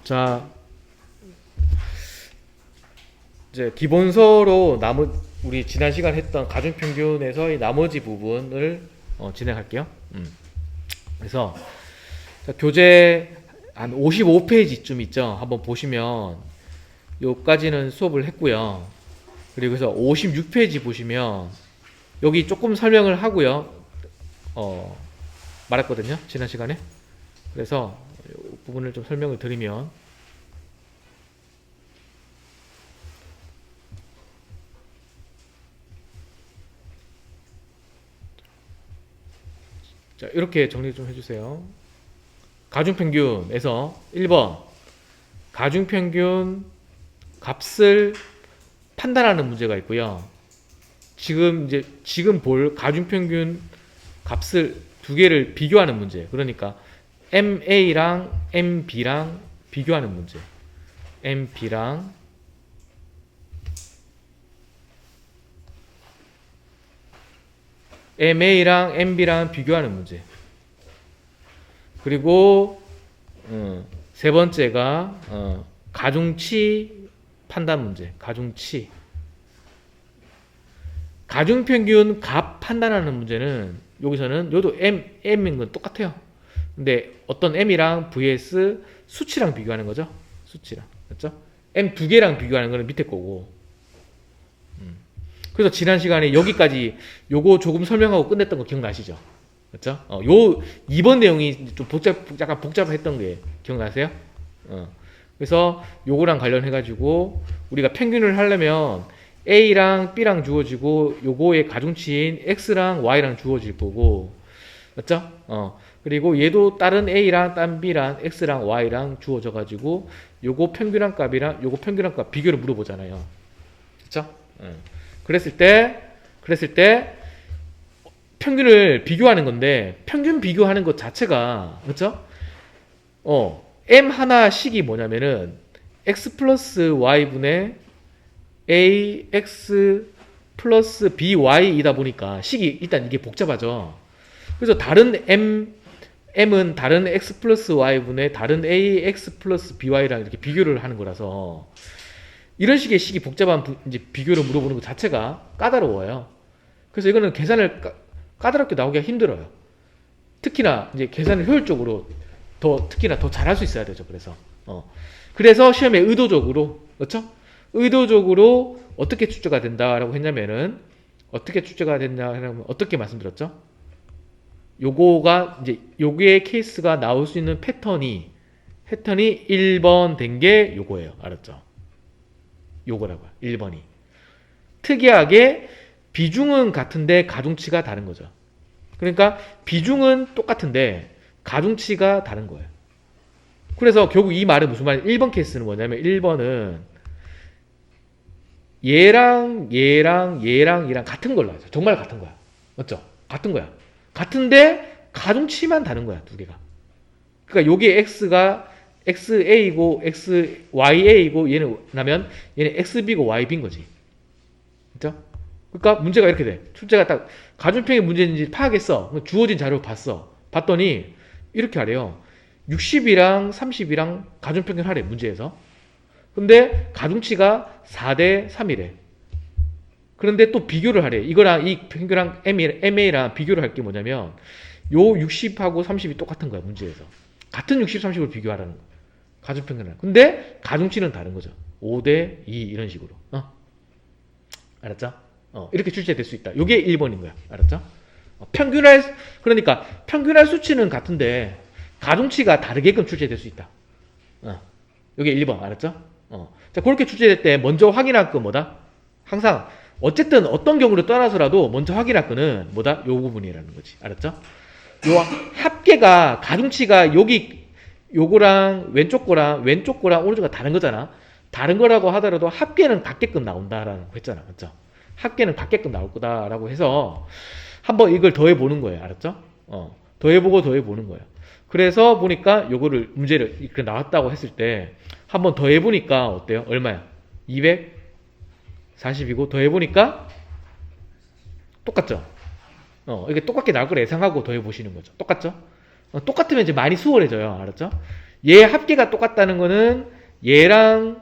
자, 이제 기본서로 우리 지난 시간 했던 가중평균에서의 나머지 부분을 진행할게요. 그래서 자, 교재 한 55페이지쯤 있죠. 한번 보시면 요까지는 수업을 했고요. 그리고 그래서 56페이지 보시면 여기 조금 설명을 하고요. 말했거든요. 지난 시간에. 그래서 이 부분을 좀 설명을 드리면 자, 이렇게 정리 좀 해주세요. 가중평균에서 1번 가중평균 값을 판단하는 문제가 있고요. 지금 볼 가중평균 값을 두 개를 비교하는 문제. 그러니까 MA랑 MB랑 비교하는 문제. MB랑 MA랑 MB랑 비교하는 문제. 그리고 세 번째가 가중치 판단 문제. 가중치. 가중평균 값 판단하는 문제는 여기서는 요도 M인 건 똑같아요. 근데 어떤 M이랑 vs 수치랑 비교하는 거죠. 수치랑. 맞죠? M 두 개랑 비교하는 거는 밑에 거고. 그래서 지난 시간에 여기까지 요거 조금 설명하고 끝냈던 거 기억나시죠? 그렇죠? 요 이번 내용이 좀 약간 복잡했던 게 기억나세요? 그래서 요거랑 관련해 가지고 우리가 평균을 하려면 A랑 B랑 주어지고 요거의 가중치인 X랑 Y랑 주어질 거고, 맞죠? 그리고 얘도 다른 A랑 다른 B랑 X랑 Y랑 주어져 가지고 요거 평균한 값이랑 요거 평균한 값 비교를 물어보잖아요. 그렇죠? 그랬을 때 평균을 비교하는 건데, 평균 비교하는 것 자체가, 그렇죠? M 하나씩이 뭐냐면은 x 플러스 y분의 ax 플러스 by이다 보니까 식이 일단 이게 복잡하죠. 그래서 다른 m은 다른 x 플러스 y분의 다른 ax 플러스 by랑 이렇게 비교를 하는 거라서 이런 식의 식이 복잡한 이제 비교를 물어보는 것 자체가 까다로워요. 그래서 이거는 계산을 까다롭게 나오기가 힘들어요. 특히나 이제 계산을 효율적으로 특히나 더 잘할 수 있어야 되죠. 그래서 시험에 의도적으로, 그렇죠? 의도적으로 어떻게 출제가 된다라고 했냐면은, 어떻게 출제가 됐냐면 어떻게 말씀드렸죠? 요거가 이제 요게 케이스가 나올 수 있는 패턴이 1번 된 게 요거예요. 알았죠? 요거라고요. 1번이. 특이하게 비중은 같은데 가중치가 다른 거죠. 그러니까 비중은 똑같은데 가중치가 다른 거예요. 그래서 결국 이 말은 무슨 말이에요? 1번 케이스는 뭐냐면 1번은 얘랑 같은 걸로 하죠. 정말 같은 거야. 맞죠? 같은 거야. 같은데 가중치만 다른 거야. 두 개가. 그러니까 요게 x가 xa이고 xya이고 얘는 xb고 yb인 거지. 그렇죠? 그러니까 문제가 이렇게 돼. 출제가 딱 가중평의 문제인지 파악했어. 주어진 자료 봤더니 이렇게 하래요. 60이랑 30이랑 가중평균 하래, 문제에서. 근데 가중치가 4대 3이래. 그런데 또 비교를 하래. 이거랑 이 평균랑 MA랑 비교를 할 게 뭐냐면 요 60하고 30이 똑같은 거야, 문제에서. 같은 60, 30을 비교하라는 거야. 가중평균을. 근데 가중치는 다른 거죠. 5대 2 이런 식으로. 알았죠? 이렇게 출제될 수 있다. 이게 1번인 거야. 알았죠? 그러니까 평균할 수치는 같은데 가중치가 다르게끔 출제될 수 있다. 이게 1번. 알았죠? 자, 그렇게 출제될 때 먼저 확인할 건 뭐다? 항상 어쨌든 어떤 경우를 떠나서라도 먼저 확인할 거는 뭐다? 요 부분이라는 거지. 알았죠? 요 합계가 가중치가 요거랑 왼쪽 거랑 오른쪽가 다른 거잖아. 다른 거라고 하더라도 합계는 같게끔 나온다라는 거 했잖아. 맞죠? 합계는 같게끔 나올 거다라고 해서 한번 이걸 더해 보는 거예요. 알았죠? 더해보고 더해보는 거예요. 그래서 보니까 요거를 문제를 이렇게 나왔다고 했을 때 한번 더해보니까 어때요? 얼마야? 240이고 더해보니까 똑같죠? 이게 똑같게 나올 걸 예상하고 더해보시는 거죠. 똑같죠? 똑같으면 이제 많이 수월해져요. 알았죠? 얘 합계가 똑같다는 거는 얘랑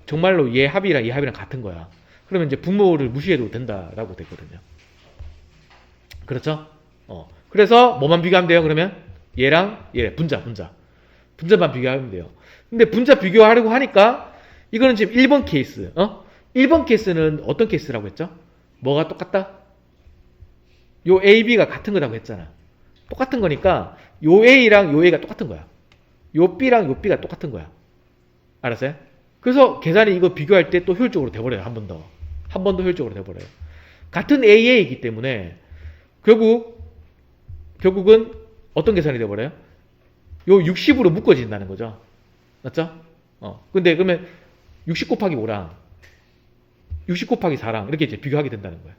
정말로 얘 합이랑 얘 합이랑 같은 거야. 그러면 이제 분모를 무시해도 된다라고 되거든요. 그렇죠? 그래서 뭐만 비교하면 돼요? 그러면 얘랑 얘 분자만 비교하면 돼요. 근데 분자 비교하려고 하니까 이거는 지금 1번 케이스. 1번 케이스는 어떤 케이스라고 했죠? 뭐가 똑같다? 요 A, B가 같은 거라고 했잖아. 똑같은 거니까 요 A랑 요 A가 똑같은 거야. 요 B랑 요 B가 똑같은 거야. 알았어요? 그래서 계산이 이거 비교할 때 또 효율적으로 돼버려요. 한 번 더 효율적으로 돼버려요. 같은 AA이기 때문에 결국은 어떤 계산이 돼버려요? 요 60으로 묶어진다는 거죠. 맞죠? 근데 그러면 60 곱하기 5랑 60 곱하기 4랑 이렇게 이제 비교하게 된다는 거예요.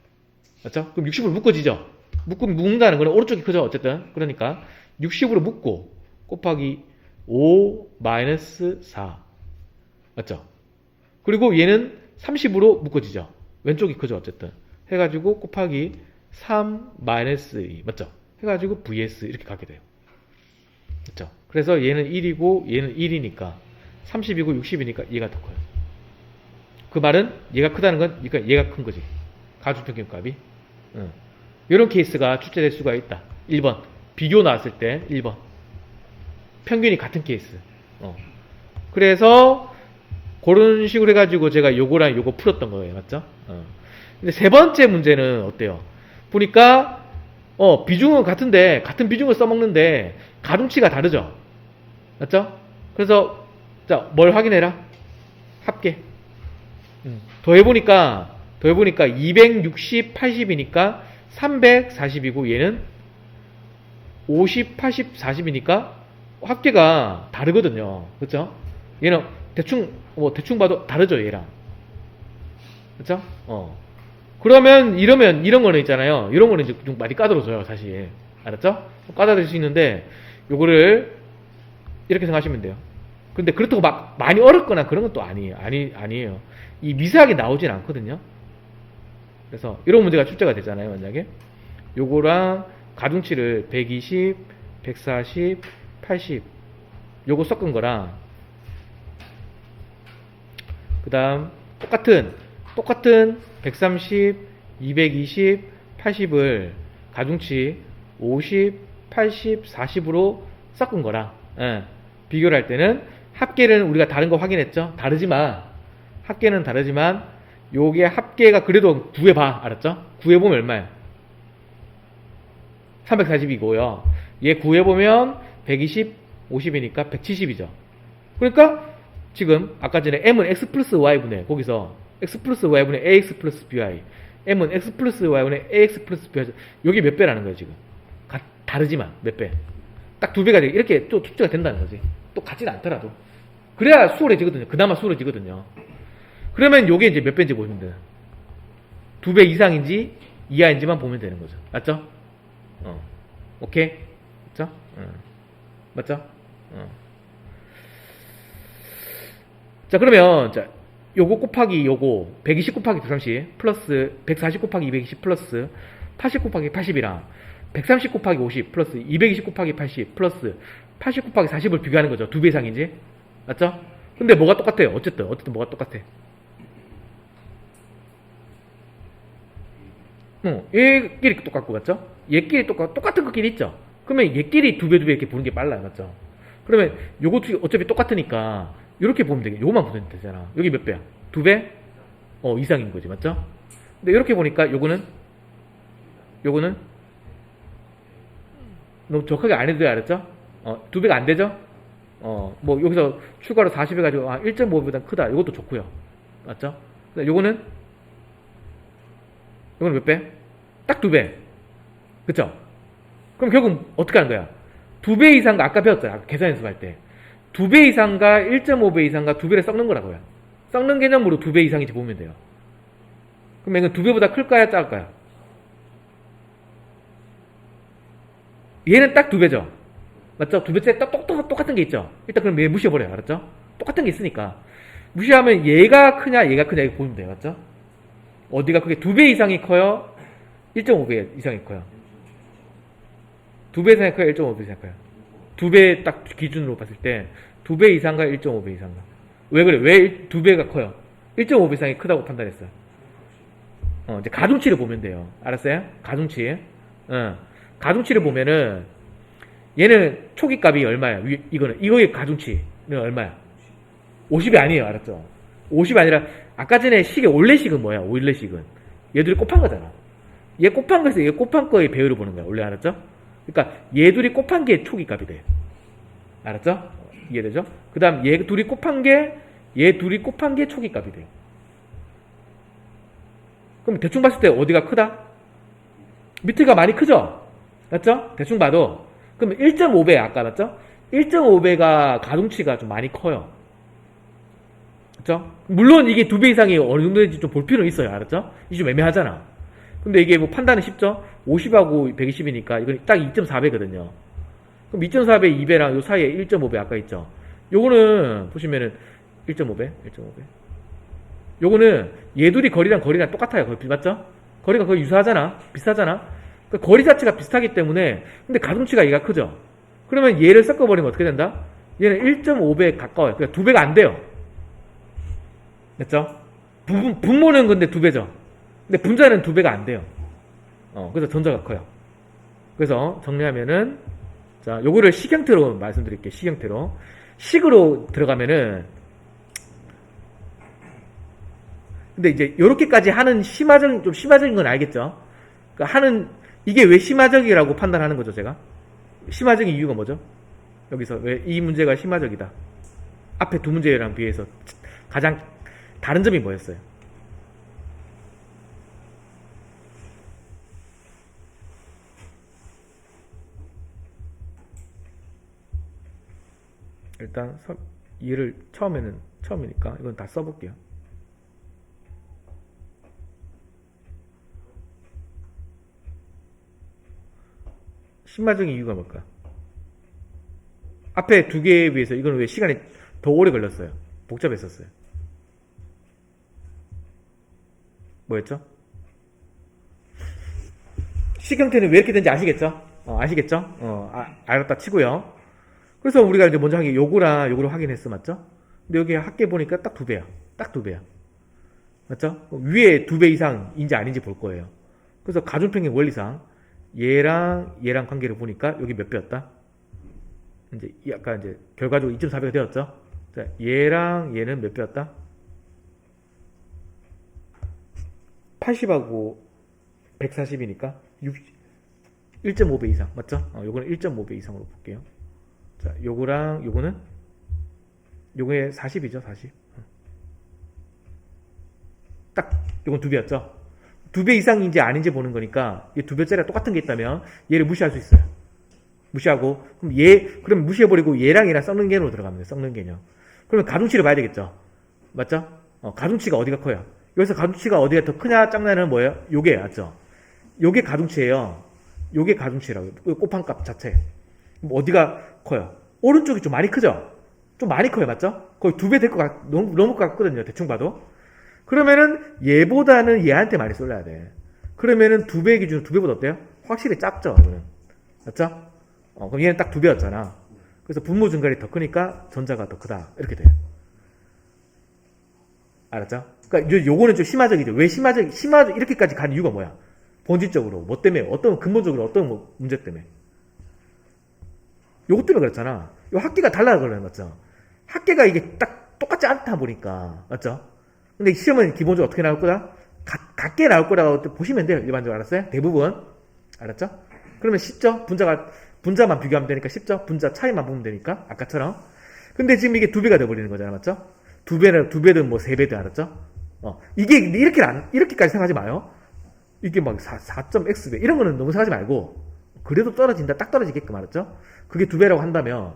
맞죠? 그럼 60으로 묶어지죠? 묶는다는 거는 오른쪽이 크죠? 어쨌든. 그러니까 60으로 묶고 곱하기 5 마이너스 4. 맞죠? 그리고 얘는 30으로 묶어지죠? 왼쪽이 크죠? 어쨌든. 해가지고 곱하기 3 마이너스 2. 맞죠? 해가지고 vs 이렇게 가게 돼요. 맞죠? 그래서 얘는 1이고 얘는 1이니까 30이고 60이니까 얘가 더 커요. 그 말은 얘가 크다는 건 그러니까 얘가 큰 거지. 가중평균값이. 이런 케이스가 출제될 수가 있다. 1번. 비교 나왔을 때 1번. 평균이 같은 케이스. 그래서 그런 식으로 해가지고 제가 요거랑 요거 풀었던 거예요. 맞죠? 근데 세 번째 문제는 어때요? 보니까 비중은 같은데 같은 비중을 써먹는데 가중치가 다르죠? 맞죠? 그래서 자, 뭘 확인해라? 합계. 더해보니까 260, 80이니까 340이고 얘는 50, 80, 40이니까 합계가 다르거든요. 그렇죠? 얘는 대충 봐도 다르죠, 얘랑. 그렇죠? 그러면 이런 거는 있잖아요. 이런 거는 이제 좀 많이 까다로워져요, 사실. 알았죠? 까다로울 수 있는데 요거를 이렇게 생각하시면 돼요. 근데 그렇다고 막 많이 어렵거나 그런 건 또 아니에요. 이 미세하게 나오진 않거든요. 그래서 이런 문제가 출제가 되잖아요, 만약에. 요거랑 가중치를 120, 140, 80 요거 섞은 거랑 그 다음 똑같은 130, 220, 80을 가중치 50, 80, 40으로 섞은 거랑 비교를 할 때는 합계는 우리가 다른 거 확인했죠? 합계는 다르지만 요게 합계가 그래도 구해봐. 알았죠? 구해보면 얼마야? 340이고요. 얘 구해보면 120, 50이니까 170이죠. 그러니까 지금 아까 전에 m은 x 플러스 y분의 거기서 x 플러스 y분의 ax 플러스 by m은 x 플러스 y분의 ax 플러스 by 여기 몇 배라는 거예요 지금. 다르지만 몇 배. 딱 두 배가 되게 이렇게 또 축제가 된다는 거지. 또 같지는 않더라도. 그래야 수월해지거든요. 그나마 수월해지거든요. 그러면 요게 이제 몇 배인지 보시면 돼요. 2배 이상인지 이하인지만 보면 되는 거죠. 맞죠? 오케이? 맞죠? 맞죠? 자, 그러면, 자, 요거 곱하기 요거, 120 곱하기 130, 플러스, 140 곱하기 220, 플러스, 80 곱하기 80이랑, 130 곱하기 50, 플러스, 220 곱하기 80, 플러스, 80 곱하기 40을 비교하는 거죠. 2배 이상인지. 맞죠? 근데 뭐가 똑같아요? 어쨌든 뭐가 똑같아? 얘끼리 똑같고, 맞죠? 얘끼리 똑같은 것끼리 있죠? 그러면 얘끼리 2배 이렇게 보는 게 빨라요. 맞죠? 그러면 요것도 어차피 똑같으니까, 요렇게 보면 되겠네. 요거만 보면 되잖아. 여기 몇 배야? 2배? 이상인 거지. 맞죠? 근데 이렇게 보니까 요거는 너무 정확하게 안 해도 돼. 알았죠? 2배가 안 되죠? 뭐 여기서 추가로 40 해가지고 1.5배보다 크다. 이것도 좋고요. 맞죠? 근데 요거는 몇 배? 딱 2배. 그쵸? 그럼 결국 어떻게 하는 거야? 2배 이상가 아까 배웠잖아. 아까 계산 연습할 때. 2배 이상가 1.5배 이상가 2배를 섞는 거라고요. 섞는 개념으로 2배 이상인지 보면 돼요. 그럼 이건 2배보다 클까요? 작을까요? 얘는 딱 2배죠. 맞죠? 2배째 똑같은 게 있죠. 일단 그럼 얘 무시해버려요. 알았죠? 똑같은 게 있으니까. 무시하면 얘가 크냐 이거 보면 돼요. 맞죠? 어디가 크게 2배 이상이 커요? 1.5배 이상이 커요? 2배 이상이 커요? 1.5배 이상이 커요? 2배 딱 기준으로 봤을 때 2배 이상가 1.5배 이상가. 왜 그래? 왜 2배가 커요? 1.5배 이상이 크다고 판단했어요. 이제 가중치를 보면 돼요. 알았어요? 가중치. 가중치를 보면은 얘는 초기 값이 얼마야? 이거의 가중치는 얼마야? 50이 아니에요. 알았죠? 50이 아니라 아까 전에 식의 원래식은 뭐야? 원래식은 얘들이 곱한 거잖아. 얘 곱한 거에서 얘 곱한 거의 배열을 보는 거야. 원래 알았죠? 그러니까 얘 둘이 곱한 게 초기 값이 돼. 알았죠? 이해되죠? 그 다음 얘 둘이 곱한 게 초기 값이 돼요. 그럼 대충 봤을 때 어디가 크다? 밑에가 많이 크죠? 맞죠? 대충 봐도. 그럼 1.5배 아까 맞죠? 1.5배가 가중치가 좀 많이 커요. 그렇죠? 물론 이게 2배 이상이 어느 정도인지 좀 볼 필요는 있어요. 알았죠? 이게 좀 애매하잖아. 근데 이게 뭐 판단은 쉽죠? 50하고 120이니까 이건 딱 2.4배거든요. 그럼 2.4배, 2배랑 요 사이에 1.5배 아까 있죠? 요거는 보시면은 1.5배. 요거는 얘둘이 거리랑 똑같아요. 거의 맞죠? 거리가 거의 유사하잖아. 비슷하잖아. 그러니까 거리 자체가 비슷하기 때문에 근데 가중치가 얘가 크죠? 그러면 얘를 섞어버리면 어떻게 된다? 얘는 1.5배 가까워요. 그러니까 2배가 안 돼요. 됐죠? 분모는 근데 2배죠. 근데 분자는 2배가 안 돼요. 그래서 전자가 커요. 그래서 정리하면은 자, 요거를 식형태로 말씀드릴게요. 식형태로. 식으로 들어가면은 근데 이제 요렇게까지 하는 좀 심화적인 건 알겠죠? 그러니까 이게 왜 심화적이라고 판단하는 거죠, 제가? 심화적인 이유가 뭐죠? 여기서 왜 이 문제가 심화적이다. 앞에 두 문제랑 비해서 가장 다른 점이 뭐였어요? 일단 얘를 처음이니까 이건 다 써볼게요. 심화적인 이유가 뭘까? 앞에 두 개에 비해서 이건 왜 시간이 더 오래 걸렸어요? 복잡했었어요. 뭐였죠? 식 형태는 왜 이렇게 된지 아시겠죠? 아시겠죠? 알았다 치고요. 그래서 우리가 이제 먼저 하기 요거랑 요거를 확인했어, 맞죠? 근데 여기 합계 보니까 딱 2배야. 딱 2배야. 맞죠? 위에 2배 이상인지 아닌지 볼 거예요. 그래서 가중평행 원리상 얘랑 관계를 보니까 여기 몇 배였다? 이제 약간 이제 결과적으로 2.4배가 되었죠? 자, 얘랑 얘는 몇 배였다? 80하고 140이니까 1.5배 이상, 맞죠? 요거는 1.5배 이상으로 볼게요. 자, 요거랑 요거는 요거의 40이죠, 40. 딱 요건 2배였죠? 2배 이상인지 아닌지 보는 거니까 이 2배짜리가 똑같은 게 있다면 얘를 무시할 수 있어요. 무시하고 그럼 무시해버리고 얘랑 섞는 개념으로 들어갑니다. 섞는 개념. 그러면 가중치를 봐야 되겠죠. 맞죠? 가중치가 어디가 커요? 여기서 가중치가 어디가 더 크냐 작냐는 뭐예요? 요게 맞죠? 요게 가중치예요. 요게 가중치라고요. 곱한 값 자체. 어디가 커요? 오른쪽이 좀 많이 크죠? 좀 많이 커요. 맞죠? 거의 2배 될 것 너무 것 같거든요. 대충 봐도. 그러면은 얘보다는 얘한테 많이 쏠려야 돼. 그러면은 2배 기준 2배보다 어때요? 확실히 작죠. 이거는. 맞죠? 그럼 얘는 딱 2배였잖아. 그래서 분모 증가율이 더 크니까 전자가 더 크다. 이렇게 돼요. 알았죠? 그러니까 요거는 좀 심화적이죠. 왜 심화적 이렇게까지 간 이유가 뭐야? 본질적으로 뭐 때문에? 근본적으로 어떤 문제 때문에? 요것 때문에 그렇잖아. 요 합계가 달라 그러는 맞죠? 합계가 이게 딱 똑같지 않다 보니까 맞죠? 근데 시험은 기본적으로 어떻게 나올 거다? 같게 나올 거라고 보시면 돼요. 일반적으로 알았어요? 대부분 알았죠? 그러면 쉽죠? 분자만 비교하면 되니까 쉽죠? 분자 차이만 보면 되니까 아까처럼. 근데 지금 이게 2배가 돼버리는 거잖아, 맞죠? 2배든 뭐 3배든 알았죠? 이게 이렇게까지 생각하지 마요. 이게 막 4.x배 이런 거는 너무 생각하지 말고 그래도 떨어진다, 딱 떨어지게끔 알았죠? 그게 2배라고 한다면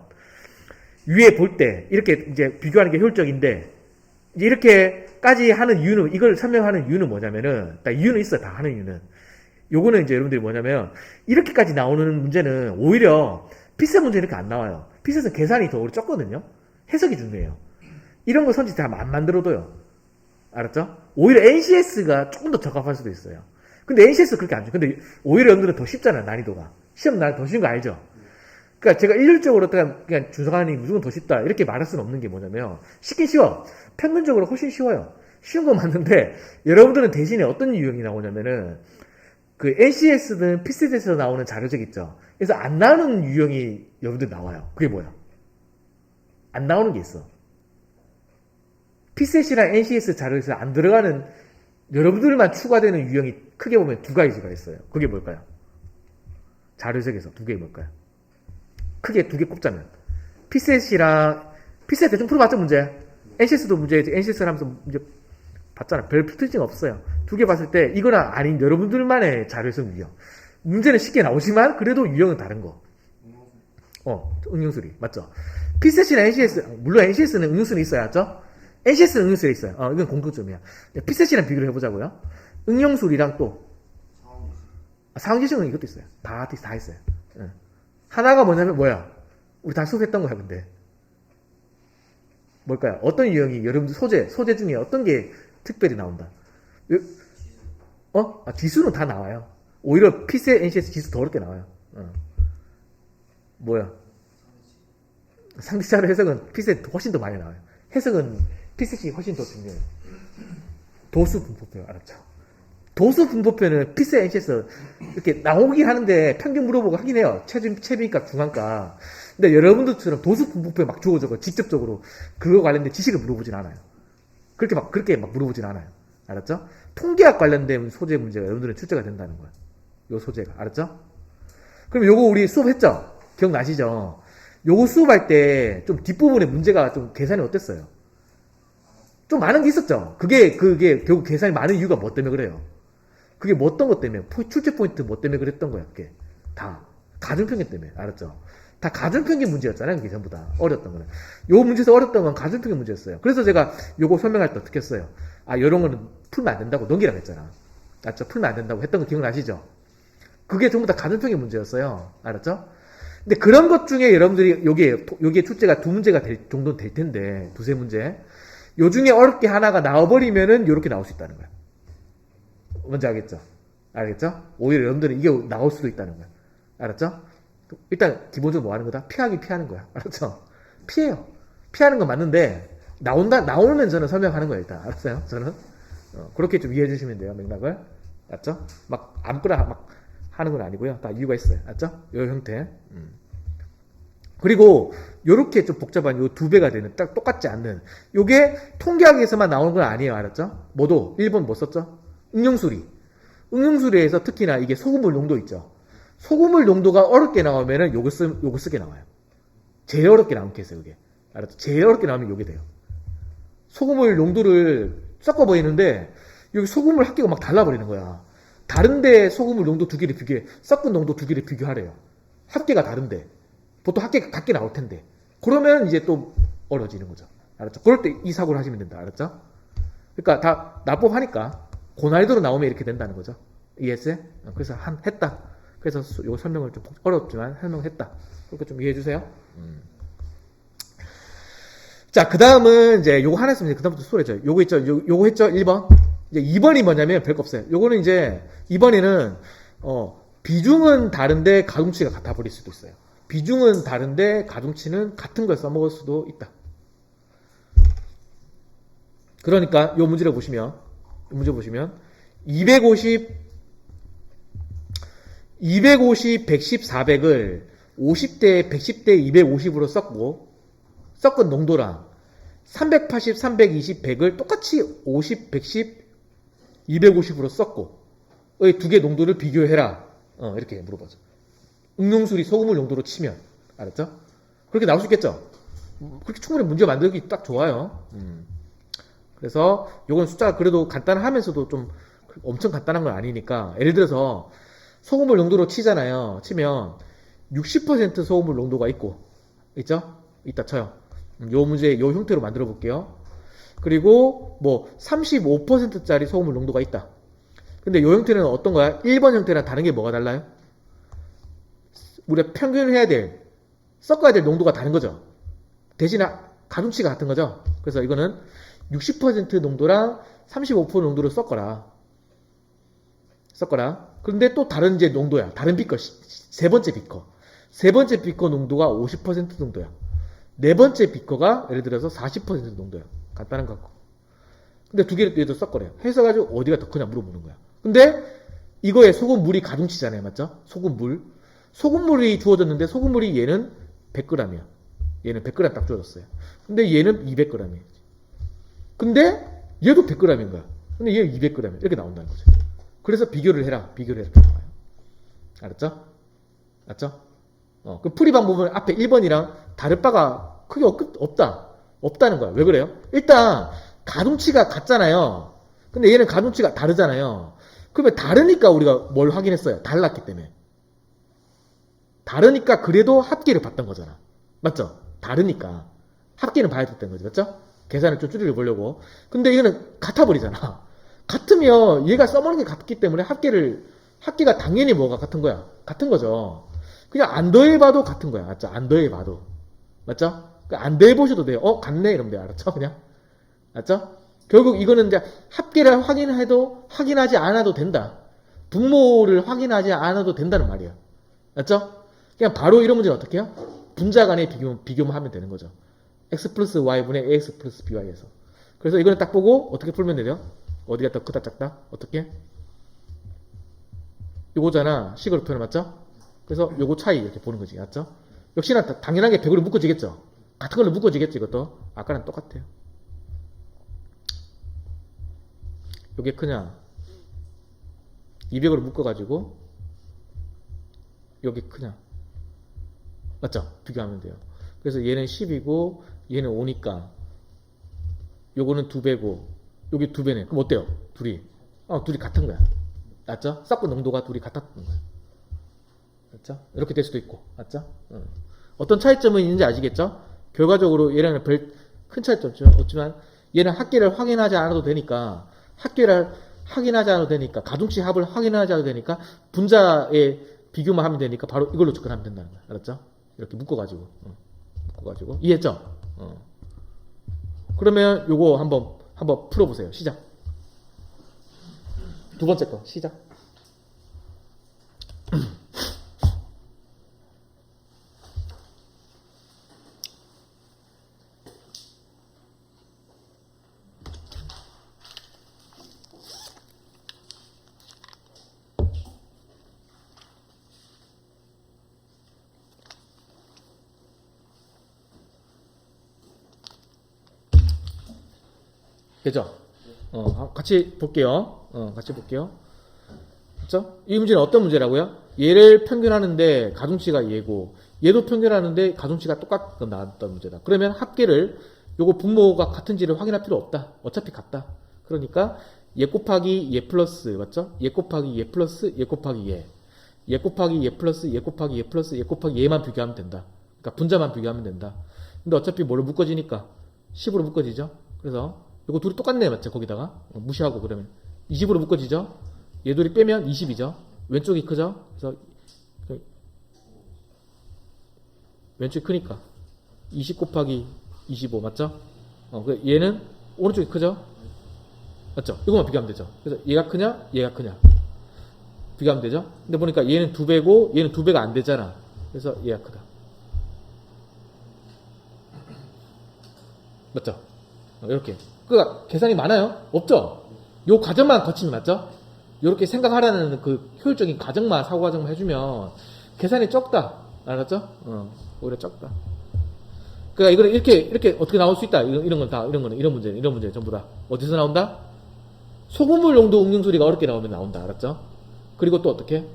위에 볼 때 이렇게 이제 비교하는 게 효율적인데 이제 이렇게까지 하는 이유는 이걸 설명하는 이유는 뭐냐면은 딱 이유는 있어, 다 하는 이유는. 요거는 이제 여러분들이 뭐냐면 이렇게까지 나오는 문제는 오히려 피셋 문제 이렇게 안 나와요. 피셋은 계산이 더 적거든요. 해석이 중요해요. 이런 거 선지 다 안 만들어둬요. 알았죠? 오히려 NCS가 조금 더 적합할 수도 있어요. 근데 NCS 그렇게 안 줘. 근데 오히려 여러분들은 더 쉽잖아요, 난이도가. 시험 날 더 쉬운 거 알죠? 그러니까 제가 일률적으로 그냥 준성하니 무조건 더 쉽다 이렇게 말할 수는 없는 게 뭐냐면 쉽긴 쉬워. 평균적으로 훨씬 쉬워요. 쉬운 건 맞는데 여러분들은 대신에 어떤 유형이 나오냐면은 그 NCS든 PCS에서 나오는 자료책 있죠. 그래서 안 나오는 유형이 여러분들 나와요. 그게 뭐야? 안 나오는 게 있어. PCS랑 NCS 자료에서 안 들어가는 여러분들만 추가되는 유형이 크게 보면 두 가지가 있어요. 그게 뭘까요? 자료책에서 두 개 뭘까요? 크게 두 개 꼽자면 PCS랑 PCS 대충 풀어봤죠 문제? NCS도 문제지. NCS를 하면서 문제 봤잖아. 별 특징 없어요. 두 개 봤을 때 이거나 아닌 여러분들만의 자료성 유형. 문제는 쉽게 나오지만 그래도 유형은 다른 거. 응용수리 맞죠? PCS랑 NCS 물론 NCS는 응용수리 있어야 하죠. NCS는 응용수리 있어요. 이건 공통점이야. PCS랑 비교를 해보자고요. 응용수리랑 또 상황지식은 이것도 있어요. 다 있어요. 하나가 뭐냐면 뭐야? 우리 다 수업했던 거야 근데. 뭘까요? 어떤 유형이 여러분들 소재 중에 어떤 게 특별히 나온다? 지수는 다 나와요. 오히려 PCS, NCS 지수 더 어렵게 나와요. 뭐야? 상대자료 해석은 PCS 훨씬 더 많이 나와요. 해석은 PCS 훨씬 더 중요해요. 도수 분포표 알았죠? 도수 분포표는 PCS, NCS 이렇게 나오긴 하는데 평균 물어보고 하긴 해요. 체비값, 중앙값. 근데 여러분들처럼 도수 분포표 막 주어져서 직접적으로 그거 관련된 지식을 물어보진 않아요. 그렇게 막 물어보진 않아요. 알았죠? 통계학 관련된 소재 문제가 여러분들은 출제가 된다는 거야. 요 소재가. 알았죠? 그럼 요거 우리 수업했죠? 기억나시죠? 요거 수업할 때 좀 뒷부분에 문제가 좀 계산이 어땠어요? 좀 많은 게 있었죠? 그게 결국 계산이 많은 이유가 뭐 때문에 그래요? 그게 뭐 어떤 것 때문에? 출제 포인트 뭐 때문에 그랬던 거야, 그게. 다. 가중평균 때문에. 알았죠? 다 가중평균 문제였잖아요, 그게 전부 다. 어렸던 거는. 요 문제에서 어렸던 건 가중평균 문제였어요. 그래서 제가 요거 설명할 때 어떻게 했어요? 요런 거는 풀면 안 된다고 넘기라고 했잖아. 알았죠? 풀면 안 된다고 했던 거 기억나시죠? 그게 전부 다 가중평균 문제였어요. 알았죠? 근데 그런 것 중에 여러분들이 요게 출제가 두 문제가 정도 될 텐데, 두세 문제. 요 중에 어렵게 하나가 나와버리면은 요렇게 나올 수 있다는 거야. 뭔지 알겠죠? 알겠죠? 오히려 여러분들은 이게 나올 수도 있다는 거야. 알았죠? 일단 기본적으로 뭐 하는 거다? 피하는 거야. 알았죠? 피해요. 피하는 건 맞는데 나오면 저는 설명하는 거예요. 일단 알았어요? 저는 그렇게 좀 이해해 주시면 돼요. 맥락을. 알았죠? 막 아무거나 막 하는 건 아니고요. 다 이유가 있어요. 알았죠? 요 형태. 그리고 요렇게 좀 복잡한 요 두 배가 되는 딱 똑같지 않는 요게 통계학에서만 나오는 건 아니에요. 알았죠? 뭐도 1번 뭐 썼죠? 응용수리. 응용수리에서 특히나 이게 소금물 농도 있죠. 소금물 농도가 어렵게 나오면은 요거 쓰게 나와요. 제일 어렵게 나온 케이스예요, 이게. 알았죠? 제일 어렵게 나오면 요게 돼요. 소금물 농도를 섞어버리는데 여기 소금물 합계가 막 달라버리는 거야. 다른데 소금물 농도 두 개를 섞은 농도 두 개를 비교하래요. 합계가 다른데. 보통 합계가 같게 나올 텐데. 그러면 이제 또 어려워지는 거죠. 알았죠? 그럴 때 이 사고를 하시면 된다. 알았죠? 그러니까 다 납법하니까 고난이도로 나오면 이렇게 된다는 거죠. 이해했어요? 그래서 했다. 그래서 요 설명을 좀 어렵지만 설명했다. 그렇게 좀 이해해 주세요. 자, 그 다음은 이제 요거 하나 했으면 그 다음부터 수월해져요. 요거 있죠? 요거 했죠? 1번. 이제 2번이 뭐냐면 별거 없어요. 요거는 이제 2번에는 비중은 다른데 가중치가 같아 버릴 수도 있어요. 비중은 다른데 가중치는 같은 걸 써먹을 수도 있다. 그러니까 요 문제 보시면 250, 110, 400을 50대, 110대, 250으로 섞은 농도랑 380, 320, 100을 똑같이 50, 110, 250으로 섞고 이 두 개 농도를 비교해라. 이렇게 물어보죠. 응용수리 소금물 농도로 치면 알았죠? 그렇게 나올 수 있겠죠? 그렇게 충분히 문제 만들기 딱 좋아요. 그래서 요건 숫자가 그래도 간단하면서도 좀 엄청 간단한 건 아니니까 예를 들어서 소금물 농도로 치잖아요. 치면 60% 소금물 농도가 있죠? 이따 쳐요. 요 문제 요 형태로 만들어 볼게요. 그리고 뭐 35%짜리 소금물 농도가 있다. 근데 요 형태는 어떤 거야? 1번 형태랑 다른 게 뭐가 달라요? 우리가 평균을 해야 섞어야 될 농도가 다른 거죠. 대신에 가중치가 같은 거죠. 그래서 이거는 60% 농도랑 35% 농도를 섞어라. 그런데 또 다른 이제 농도야. 다른 비커. 세 번째 비커. 세 번째 비커 농도가 50% 정도야. 네 번째 비커가 예를 들어서 40% 정도야. 간단한 거 같고. 근데 두 개를 얘도 섞어래요. 해서 가지고 어디가 더 크냐 물어보는 거야. 근데 이거에 소금물이 가중치잖아요. 맞죠? 소금물. 소금물이 주어졌는데 소금물이 얘는 100g이야. 얘는 100g 딱 주어졌어요. 근데 얘는 200g이에요. 근데 얘도 100g인 거야. 근데 얘는 200g. 이렇게 나온다는 거죠. 그래서 비교를 해라. 비교를 해라. 알았죠? 맞죠? 그 풀이 방법은 앞에 1번이랑 다를 바가 크게 없다는 거야. 왜 그래요? 일단 가중치가 같잖아요. 근데 얘는 가중치가 다르잖아요. 그러면 다르니까 우리가 뭘 확인했어요? 달랐기 때문에. 다르니까 그래도 합계를 봤던 거잖아. 맞죠? 다르니까 합계는 봐야 됐던 거지. 맞죠? 계산을 좀 줄여 보려고. 근데 이거는 같아버리잖아. 같으면 얘가 써먹는 게 같기 때문에 합계가 당연히 뭐가 같은 거야? 같은 거죠. 그냥 안 더해봐도 같은 거야. 맞죠? 안 더해봐도. 맞죠? 안 더해보셔도 돼요. 같네 이러면 돼요. 알았죠? 그냥. 맞죠? 결국 이거는 이제 합계를 확인하지 않아도 된다. 분모를 확인하지 않아도 된다는 말이에요. 맞죠? 그냥 바로 이런 문제는 어떻게 해요? 분자 간의 비교만 하면 되는 거죠. x 플러스 y분의 ax 플러스 by에서. 그래서 이거는 딱 보고 어떻게 풀면 돼요? 어디가 더 크다 작다? 어떻게? 요거잖아. 식으로 표현 맞죠? 그래서 요거 차이 이렇게 보는 거지. 맞죠? 역시나 당연하게 100으로 묶어지겠죠? 같은 걸로 묶어지겠죠, 이것도? 아까랑 똑같아요. 요게 크냐? 200으로 묶어가지고 요게 크냐? 맞죠? 비교하면 돼요. 그래서 얘는 10이고 얘는 5니까 요거는 2배고 요게 2배네. 그럼 어때요? 둘이 같은 거야. 맞죠? 섞은 농도가 둘이 같았던 거야. 맞죠? 이렇게 될 수도 있고. 맞죠? 어떤 차이점은 있는지 아시겠죠? 결과적으로 얘랑은 별 큰 차이점은 없지만 얘는 합계를 확인하지 않아도 되니까 가중치 합을 확인하지 않아도 되니까 분자의 비교만 하면 되니까 바로 이걸로 접근하면 된다는 거야. 알았죠? 이렇게 묶어가지고 이해했죠? 그러면 요거 한번 풀어보세요. 시작. 두 번째 거 시작. 되죠? 같이 볼게요. 그렇죠? 이 문제는 어떤 문제라고요? 얘를 평균하는데 가중치가 얘고 얘도 평균하는데 가중치가 똑같게 나왔던 문제다. 그러면 합계를 요거 분모가 같은지를 확인할 필요 없다. 어차피 같다. 그러니까 얘 곱하기 얘 플러스 맞죠? 얘 곱하기 얘 플러스 얘 곱하기 얘 곱하기 얘 플러스 얘 곱하기 얘 플러스 얘 곱하기 얘만 비교하면 된다. 그러니까 분자만 비교하면 된다. 근데 어차피 뭐로 묶어지니까 10으로 묶어지죠? 그래서 이거 둘이 똑같네 맞죠? 거기다가 무시하고 그러면 20으로 묶어지죠? 얘 둘이 빼면 20이죠? 왼쪽이 크죠? 그래서 왼쪽이 크니까 20 곱하기 25 맞죠? 얘는 오른쪽이 크죠? 맞죠? 이거만 비교하면 되죠? 그래서 얘가 크냐? 얘가 크냐? 비교하면 되죠? 근데 보니까 얘는 2배고 얘는 2배가 안 되잖아. 그래서 얘가 크다. 맞죠? 이렇게. 그러니까 계산이 많아요? 없죠? 요 과정만 거치면 맞죠? 이렇게 생각하라는 그 효율적인 과정만 사고 과정만 해주면 계산이 적다. 알았죠? 오히려 적다. 그러니까 이거는 이렇게 어떻게 나올 수 있다. 이런 건 다 이런 문제 전부 다 어디서 나온다? 소금물 농도 응용소리가 어렵게 나오면 나온다. 알았죠? 그리고 또 어떻게?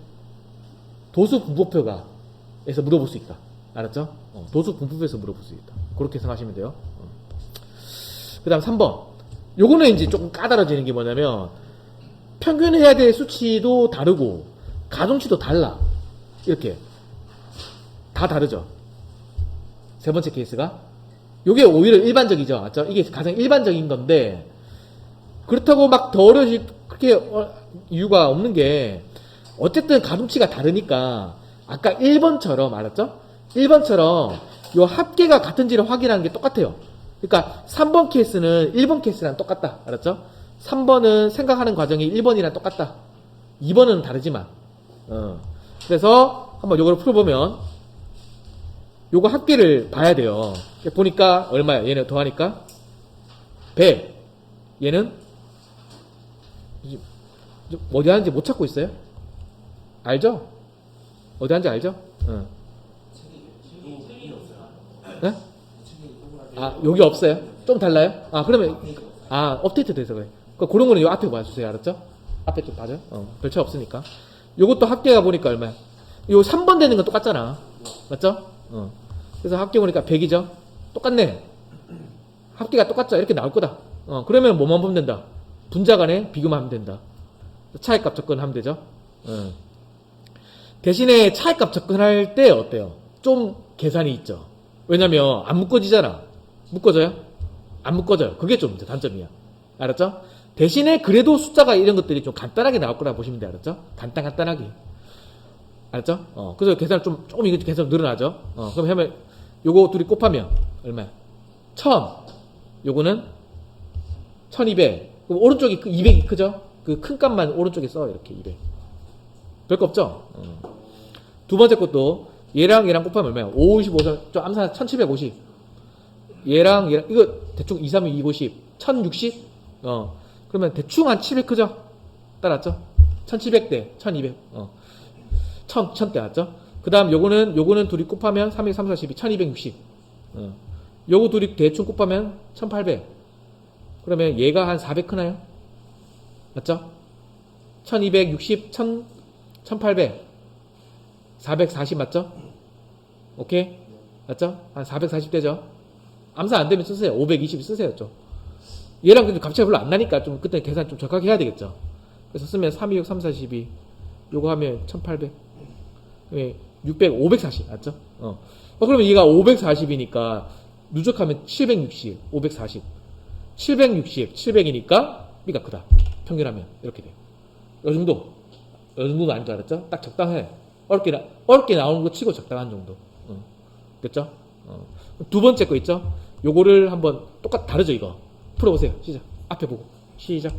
도수 분포표가 에서 물어볼 수 있다. 알았죠? 도수 분포표에서 물어볼 수 있다. 그렇게 생각하시면 돼요. 그 다음 3번. 요거는 이제 조금 까다로워지는 게 뭐냐면, 평균해야 될 수치도 다르고, 가중치도 달라. 이렇게. 다 다르죠. 세 번째 케이스가. 요게 오히려 일반적이죠. 맞죠? 이게 가장 일반적인 건데, 그렇다고 막 더 어려워질, 그렇게 이유가 없는 게, 어쨌든 가중치가 다르니까, 아까 1번처럼, 알았죠? 1번처럼, 요 합계가 같은지를 확인하는 게 똑같아요. 그러니까 3번 케이스는 1번 케이스랑 똑같다. 알았죠? 3번은 생각하는 과정이 1번이랑 똑같다. 2번은 다르지만. 그래서 한번 요거를 풀어보면 요거 합계를 봐야 돼요. 보니까 얼마야? 얘는 더하니까 100. 얘는 어디 하는지 못 찾고 있어요? 알죠? 어디 하는지 알죠? 응. 네? 아, 여기 없어요? 좀 달라요? 아, 그러면, 아, 업데이트 돼서 그래. 그런 거는 요 앞에 봐주세요. 알았죠? 앞에 좀 봐줘요? 별 차이 없으니까. 요것도 합계가 보니까 얼마야? 요 3번 되는 건 똑같잖아. 맞죠? 그래서 합계 보니까 100이죠? 똑같네. 합계가 똑같죠? 이렇게 나올 거다. 그러면 뭐만 보면 된다? 분자 간에 비교만 하면 된다. 차이값 접근하면 되죠? 대신에 차이값 접근할 때 어때요? 좀 계산이 있죠. 왜냐면 안 묶어지잖아. 묶어져요? 안 묶어져요. 그게 좀 단점이야. 알았죠? 대신에 그래도 숫자가 이런 것들이 좀 간단하게 나올 거라 보시면 돼. 알았죠? 간단하게. 알았죠? 그래서 계산 조금 이거 계산 늘어나죠? 그럼 하면 요거 둘이 곱하면 얼마야? 1000. 요거는 1200. 그럼 오른쪽이 200이 크죠? 그 큰 값만 오른쪽에 써. 이렇게 200. 별거 없죠? 두 번째 것도 얘랑 곱하면 얼마야? 555, 좀 암산 1750. 얘랑 이거 대충 2, 3, 2, 250. 1060? 그러면 대충 한 700 크죠? 따랐죠? 1700대, 1200. 1000대 맞죠? 그 다음 요거는 둘이 곱하면 300, 3, 42, 1260. 요거 둘이 대충 곱하면 1800. 그러면 얘가 한 400 크나요? 맞죠? 1260, 1800. 440 맞죠? 오케이? 맞죠? 한 440 되죠? 암산 안 되면 쓰세요. 520 쓰세요, 좀. 얘랑 근데 값차이 별로 안 나니까 좀 그때 계산 좀 적하게 해야 되겠죠? 그래서 쓰면 326, 342. 요거 하면 1800. 600, 540. 맞죠? 그러면 얘가 540이니까 누적하면 760, 540. 760, 700이니까 B가 크다. 평균하면 이렇게 돼요. 요 정도는 아닌 줄 알았죠? 딱 적당해. 어렵게 나오는 거 치고 적당한 정도. 됐죠? 두 번째 거 있죠? 요거를 한번 다르죠, 이거. 풀어보세요. 시작. 앞에 보고. 시작.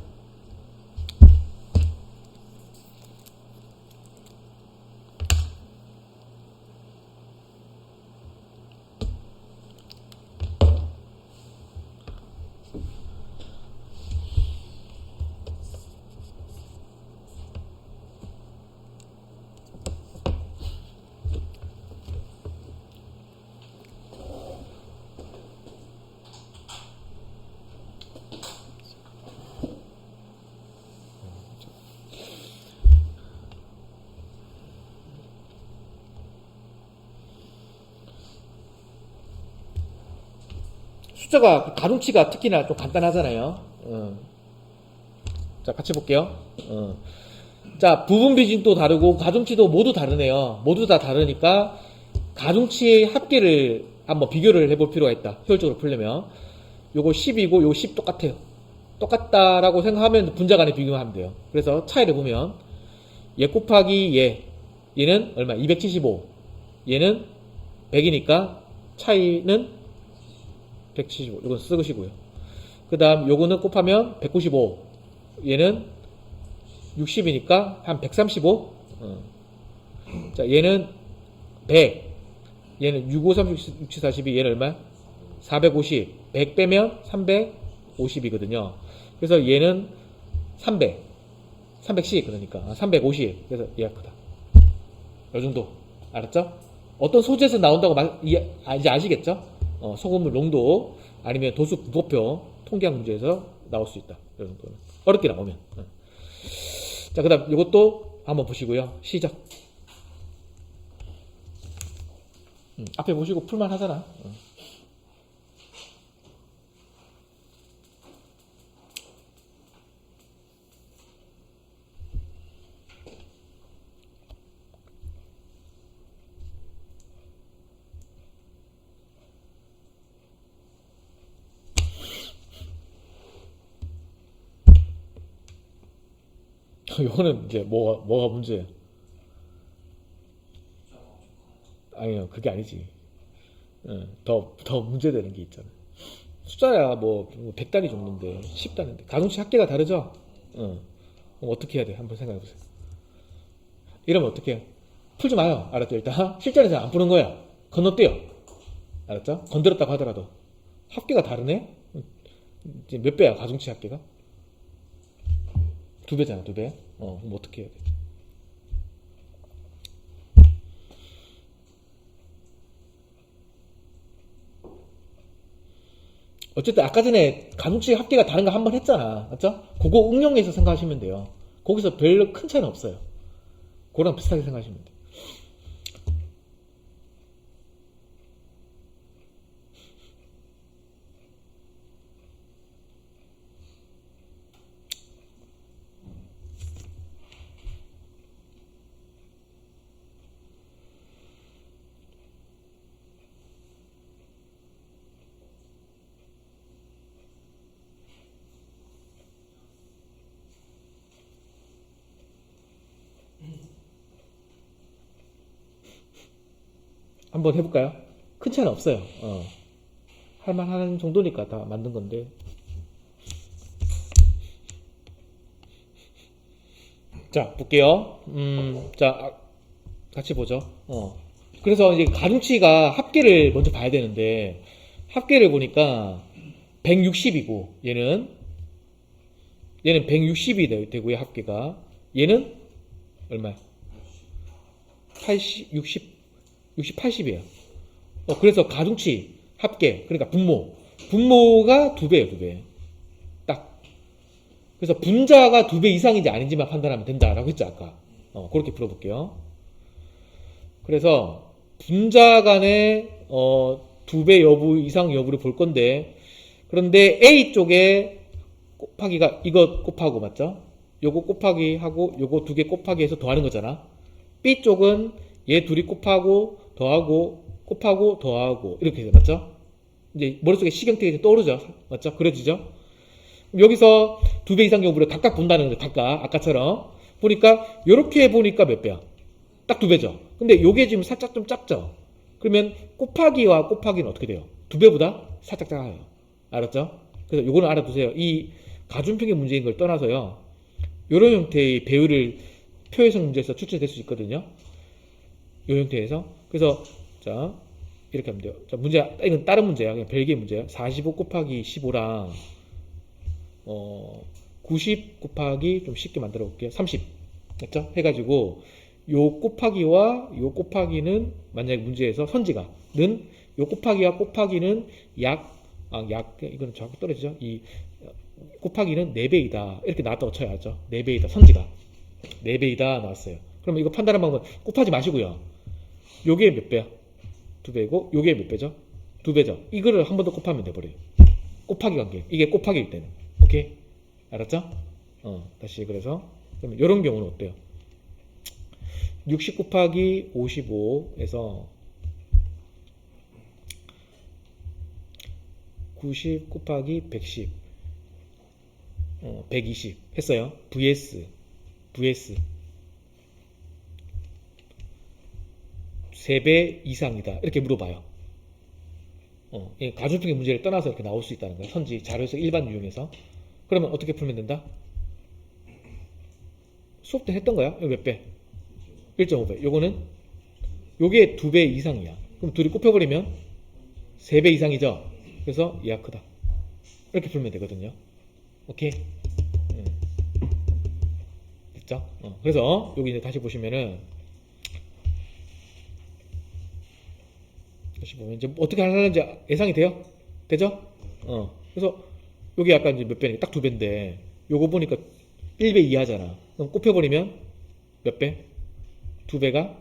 숫자가 가중치가 특히나 좀 간단하잖아요. 자, 같이 볼게요. 자, 부분 비중도 다르고 가중치도 모두 다르네요. 모두 다 다르니까 가중치의 합계를 한번 비교를 해볼 필요가 있다. 효율적으로 풀려면 요거 10이고 요거 10 똑같아요. 똑같다라고 생각하면 분자 간에 비교하면 돼요. 그래서 차이를 보면 얘 곱하기 얘는 얼마? 275. 얘는 100이니까 차이는 175. 이건 쓰시고요. 그 다음 요거는 곱하면 195. 얘는 60이니까 한 135. 자, 얘는 100. 얘는 6, 5, 3, 6, 7, 42. 얘는 얼마야? 450. 100 빼면 350이거든요. 그래서 얘는 300. 300씩 그러니까 350. 그래서 얘가 크다. 이 정도. 알았죠? 어떤 소재에서 나온다고 이제 아시겠죠? 소금물 농도 아니면 도수 부호표 통계학 문제에서 나올 수 있다. 이 정도는 어렵게 나오면. 자, 그 다음 이것도 한번 보시고요. 시작. 앞에 보시고 풀만 하잖아. 이거는 이제 뭐가 문제야? 아니요, 그게 아니지. 더 문제되는 게 있잖아. 숫자야 뭐 100단위 정도인데 10단위인데 가중치 합계가 다르죠? 그럼 어떻게 해야 돼? 한번 생각해 보세요. 이러면 어떻게 해? 풀지 마요. 알았죠? 일단 실전에서 안 푸는 거야. 건너뛰어. 알았죠? 건드렸다고 하더라도. 합계가 다르네? 이제 몇 배야, 가중치 합계가? 2배잖아, 2배. 그럼 어떻게 해야 돼? 어쨌든 아까 전에 가중치 합계가 다른 거 한 번 했잖아. 맞죠? 그거 응용해서 생각하시면 돼요. 거기서 별로 큰 차이는 없어요. 그거랑 비슷하게 생각하시면 돼요. 한번 해볼까요? 큰 차이는 없어요. 할만한 정도니까 다 만든 건데. 자, 볼게요. 자, 같이 보죠. 그래서 이제 가중치가 합계를 먼저 봐야 되는데, 합계를 보니까 160이고, 얘는 160이 되고요, 합계가. 얘는 얼마야? 80, 60, 80이에요. 그래서 가중치, 합계, 그러니까 분모가 2배예요, 2배. 딱. 그래서 분자가 2배 이상인지 아닌지만 판단하면 된다라고 했죠, 아까. 그렇게 풀어볼게요. 그래서 분자 간의 2배 여부 이상 여부를 볼 건데, 그런데 A 쪽에 곱하기가 이거 곱하고 맞죠? 요거 곱하기 하고 요거 2개 곱하기 해서 더하는 거잖아. B 쪽은 얘 둘이 곱하고 더하고 곱하고 더하고 이렇게 해서 맞죠? 이제 머릿속에 시경택이 이제 떠오르죠. 맞죠? 그려지죠? 여기서 2배 이상 여부를 각각 본다는 거죠. 각각 아까처럼 보니까 요렇게 보니까 몇 배야? 딱 2배죠. 근데 요게 지금 살짝 좀 작죠? 그러면 곱하기와 곱하기는 어떻게 돼요? 2배보다 살짝 작아요. 알았죠? 그래서 요거는 알아두세요. 이 가중평의 문제인 걸 떠나서요. 요런 형태의 배율을 표해석 문제에서 출제될 수 있거든요. 요 형태에서. 그래서 자 이렇게 하면 돼요. 자 문제 이건 다른 문제야. 그냥 별개의 문제야. 45 곱하기 15랑 90 곱하기 좀 쉽게 만들어 볼게요. 30 맞죠? 해가지고 요 곱하기와 요 곱하기는 만약에 문제에서 선지가는 요 곱하기와 곱하기는 약 이거는 정확히 떨어지죠. 이 곱하기는 4배이다 이렇게 나왔다고 쳐야 하죠. 4배이다 선지가 4배이다 나왔어요. 그러면 이거 판단하는 방법은 곱하지 마시고요. 요게 몇 배야? 2배고 요게 몇 배죠? 2배죠. 이거를 한 번 더 곱하면 돼버려요. 곱하기 관계. 이게 곱하기일 때는. 오케이? 알았죠? 다시 그래서 그러면 요런 경우는 어때요? 60 곱하기 55에서 90 곱하기 110 120 했어요. vs 3배 이상이다 이렇게 물어봐요. 가중평의 문제를 떠나서 이렇게 나올 수 있다는 거예요. 선지 자료에서 일반 유형에서. 그러면 어떻게 풀면 된다? 수업 때 했던 거야. 몇 배? 1.5배. 요거는 요게 2배 이상이야. 그럼 둘이 곱해버리면 3배 이상이죠. 그래서 얘가 크다. 이렇게 풀면 되거든요. 오케이? 됐죠? 그래서 여기 이제 다시 보시면은 다시 보면 이제 어떻게 하려는지 예상이 돼요? 되죠? 그래서 여기 약간 이제 몇 배니까 딱 2배인데 요거 보니까 1배 이하잖아. 그럼 곱해버리면 몇 배? 2배가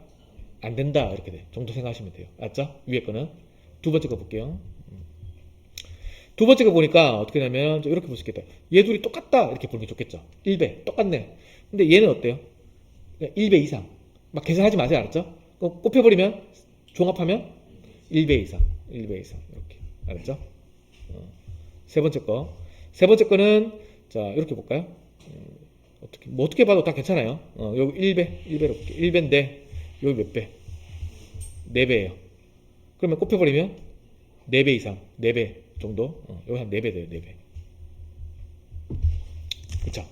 안 된다 이렇게 돼. 정도 생각하시면 돼요. 알았죠? 위에 거는 두 번째 거 볼게요. 두 번째 거 보니까 어떻게 되냐면 이렇게 볼 수 있겠다. 얘 둘이 똑같다 이렇게 보는 게 좋겠죠. 1배 똑같네. 근데 얘는 어때요? 1배 이상. 막 계산하지 마세요. 알았죠? 곱해버리면 종합하면 1배 이상. 1배 이상 이렇게. 알았죠? 세 번째 거. 세 번째 거는 자 이렇게 볼까요? 어떻게 봐도 다 괜찮아요. 여기 1배로 볼게요. 1배인데 여기 몇 배? 4배예요. 그러면 곱해버리면 4배 이상, 4배 정도. 여기 한 4배 돼요. 4배. 그쵸?